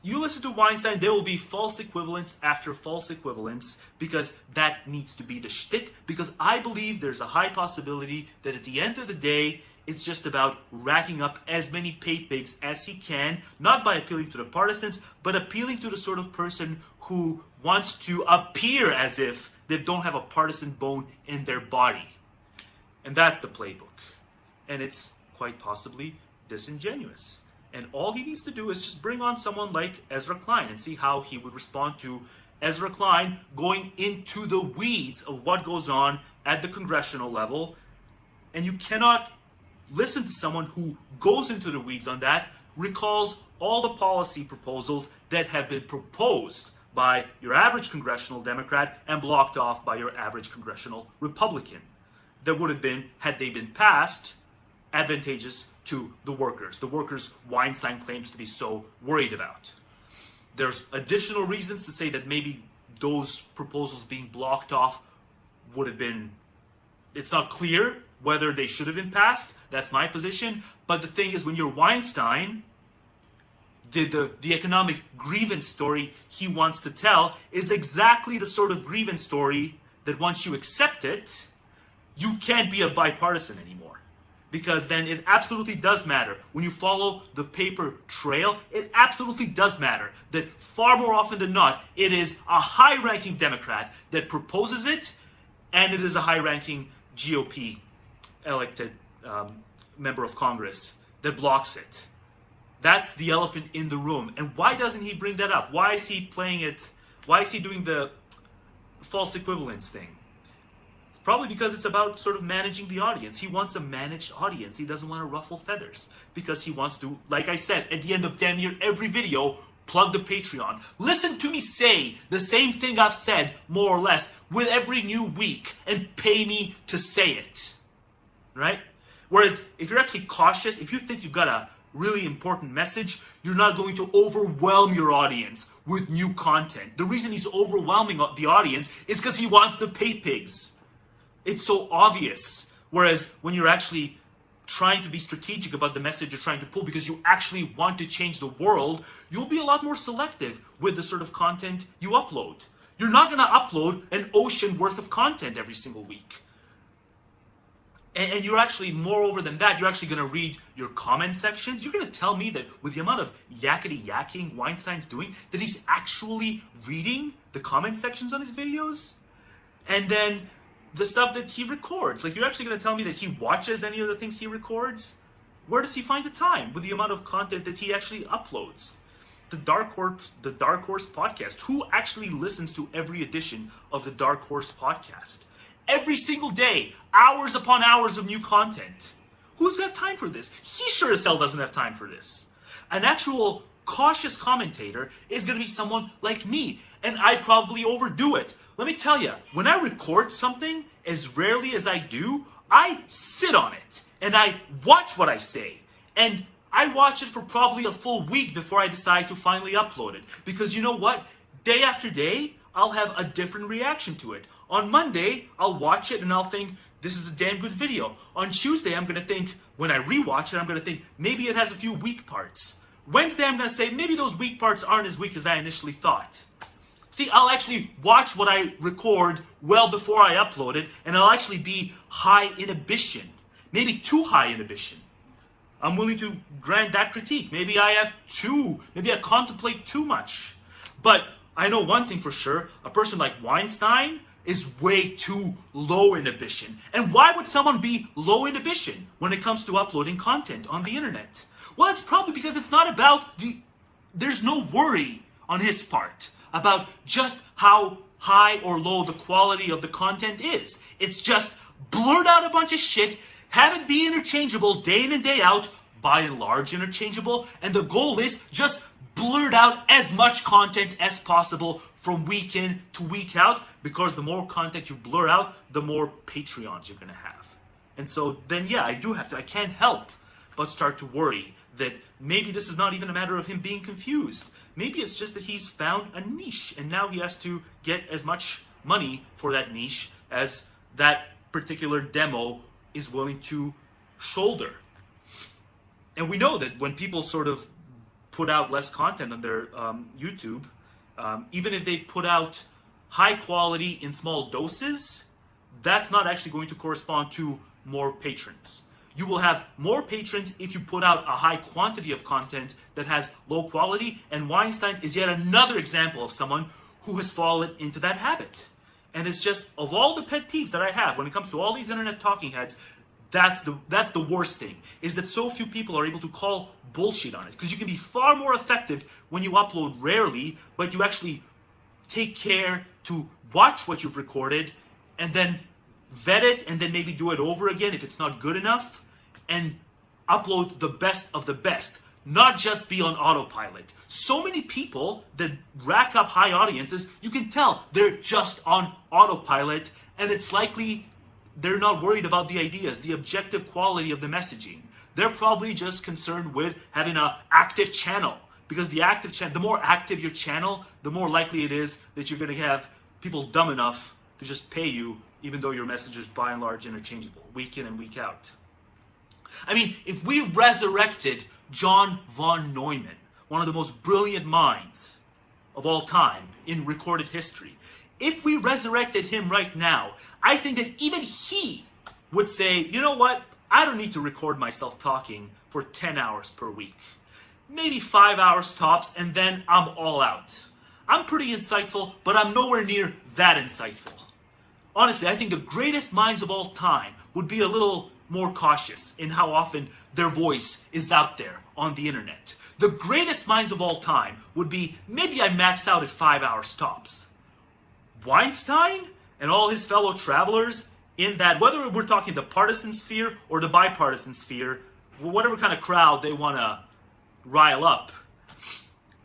A: You listen to Weinstein, there will be false equivalence after false equivalence, because that needs to be the shtick, because I believe there's a high possibility that at the end of the day, it's just about racking up as many pay pigs as he can, not by appealing to the partisans, but appealing to the sort of person who wants to appear as if they don't have a partisan bone in their body. And that's the playbook. And it's quite possibly disingenuous. And all he needs to do is just bring on someone like Ezra Klein and see how he would respond to Ezra Klein going into the weeds of what goes on at the congressional level. And you cannot listen to someone who goes into the weeds on that, recalls all the policy proposals that have been proposed by your average congressional Democrat and blocked off by your average congressional Republican. That would have been, had they been passed, advantageous to the workers Weinstein claims to be so worried about. There's additional reasons to say that maybe those proposals being blocked off would have been, it's not clear whether they should have been passed. That's my position. But the thing is, when you're Weinstein, the economic grievance story he wants to tell is exactly the sort of grievance story that once you accept it, you can't be a bipartisan anymore. Because then it absolutely does matter. When you follow the paper trail, it absolutely does matter that far more often than not, it is a high-ranking Democrat that proposes it, and it is a high-ranking GOP elected member of Congress that blocks it. That's the elephant in the room. And why doesn't he bring that up? Why is he playing it? Why is he doing the false equivalence thing? It's probably because it's about sort of managing the audience. He wants a managed audience. He doesn't want to ruffle feathers because he wants to, like I said, at the end of damn near every video, plug the Patreon. Listen to me say the same thing I've said, more or less, with every new week and pay me to say it. Right? Whereas if you're actually cautious, if you think you've got a really important message, you're not going to overwhelm your audience with new content. The reason he's overwhelming the audience is because he wants to pay pigs. It's so obvious. Whereas when you're actually trying to be strategic about the message you're trying to pull because you actually want to change the world, you'll be a lot more selective with the sort of content you upload. You're not going to upload an ocean worth of content every single week. And you're actually, moreover than that, you're actually going to read your comment sections. You're going to tell me that with the amount of yakety-yakking Weinstein's doing, that he's actually reading the comment sections on his videos? And then the stuff that he records. Like, you're actually going to tell me that he watches any of the things he records? Where does he find the time with the amount of content that he actually uploads? The Dark Horse podcast. Who actually listens to every edition of the Dark Horse podcast? Every single day, hours upon hours of new content. Who's got time for this? He sure as hell doesn't have time for this. An actual cautious commentator is going to be someone like me, and I probably overdo it. Let me tell you, when I record something, as rarely as I do, I sit on it, and I watch what I say, and I watch it for probably a full week before I decide to finally upload it. Because you know what? Day after day, I'll have a different reaction to it. On Monday, I'll watch it and I'll think, this is a damn good video. On Tuesday, I'm going to think, when I rewatch it, I'm going to think, maybe it has a few weak parts. Wednesday, I'm going to say, maybe those weak parts aren't as weak as I initially thought. See, I'll actually watch what I record well before I upload it, and I'll actually be high inhibition. Maybe too high inhibition. I'm willing to grant that critique. Maybe I contemplate too much. But I know one thing for sure, a person like Weinstein is way too low inhibition. And why would someone be low inhibition when it comes to uploading content on the internet? Well, it's probably because it's not about there's no worry on his part about just how high or low the quality of the content is. It's just blurt out a bunch of shit, have it be interchangeable day in and day out, by and large interchangeable, and the goal is just blurt out as much content as possible from week in to week out, because the more content you blur out, the more Patreons you're going to have. And so then, yeah, I can't help but start to worry that maybe this is not even a matter of him being confused. Maybe it's just that he's found a niche, and now he has to get as much money for that niche as that particular demo is willing to shoulder. And we know that when people sort of put out less content on their YouTube, even if they put out high quality in small doses, that's not actually going to correspond to more patrons. You will have more patrons if you put out a high quantity of content that has low quality, and Weinstein is yet another example of someone who has fallen into that habit. And it's just, of all the pet peeves that I have when it comes to all these internet talking heads, that's the worst thing, is that so few people are able to call bullshit on it. Because you can be far more effective when you upload rarely, but you actually take care to watch what you've recorded and then vet it and then maybe do it over again if it's not good enough, and upload the best of the best, not just be on autopilot. So many people that rack up high audiences, you can tell they're just on autopilot, and it's likely they're not worried about the ideas, the objective quality of the messaging. They're probably just concerned with having an active channel, because the more active your channel, the more likely it is that you're going to have people dumb enough to just pay you, even though your message is by and large interchangeable, week in and week out. I mean, if we resurrected John von Neumann,
E: one of the most brilliant minds of all time in recorded history. If we resurrected him right now, I think that even he would say, you know what, I don't need to record myself talking for 10 hours per week. Maybe 5 hours tops, and then I'm all out. I'm pretty insightful, but I'm nowhere near that insightful. Honestly, I think the greatest minds of all time would be a little more cautious in how often their voice is out there on the internet. The greatest minds of all time would be, maybe I max out at 5 hours tops. Weinstein and all his fellow travelers in that, whether we're talking the partisan sphere or the bipartisan sphere, whatever kind of crowd they want to rile up,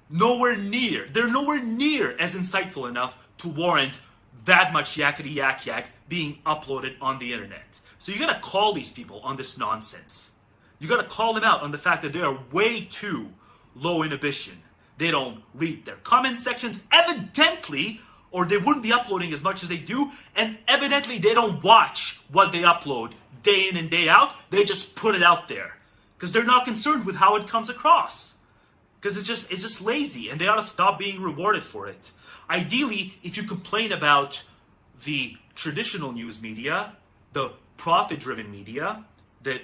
E: they're nowhere near as insightful enough to warrant that much yakety yak being uploaded on the internet. So you gotta call these people on this nonsense. You gotta call them out on the fact that they are way too low inhibition. They don't read their comment sections, evidently, or they wouldn't be uploading as much as they do, and evidently they don't watch what they upload day in and day out. They just put it out there because they're not concerned with how it comes across, because it's just lazy, and they ought to stop being rewarded for it. Ideally, if you complain about the traditional news media, the profit-driven media that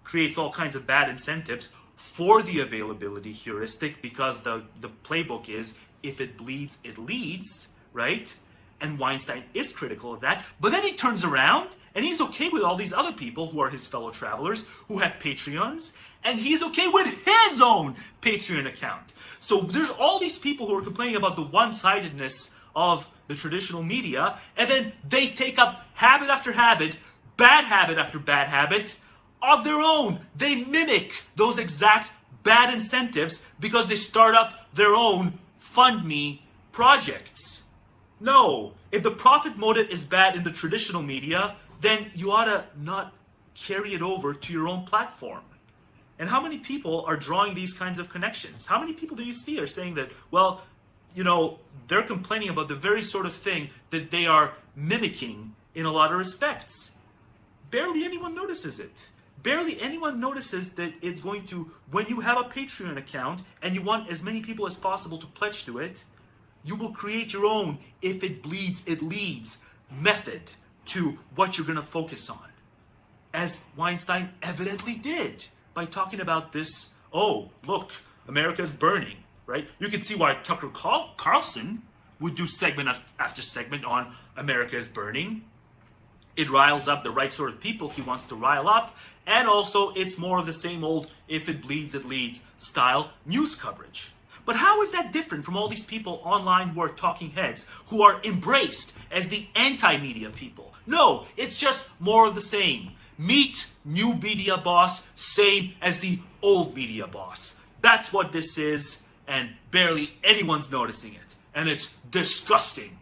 E: creates all kinds of bad incentives for the availability heuristic, because the playbook is, if it bleeds, it leads, right? And Weinstein is critical of that. But then he turns around and he's okay with all these other people who are his fellow travelers who have Patreons, and he's okay with his own Patreon account. So there's all these people who are complaining about the one-sidedness of the traditional media, and then they take up habit after habit, bad habit after bad habit of their own. They mimic those exact bad incentives because they start up their own fund me projects. No, if the profit motive is bad in the traditional media, then you ought to not carry it over to your own platform. And how many people are drawing these kinds of connections? How many people do you see are saying that, well, you know, they're complaining about the very sort of thing that they are mimicking in a lot of respects? Barely anyone notices it. Barely anyone notices that it's going to, when you have a Patreon account and you want as many people as possible to pledge to it, you will create your own, if it bleeds, it leads method to what you're going to focus on. As Weinstein evidently did by talking about this, oh, look, America's burning, right? You can see why Tucker Carlson would do segment after segment on America is burning. It riles up the right sort of people he wants to rile up, and also it's more of the same old, if it bleeds, it leads style news coverage. But how is that different from all these people online who are talking heads, who are embraced as the anti-media people? No, it's just more of the same. Meet new media boss, same as the old media boss. That's what this is, and barely anyone's noticing it. And it's disgusting.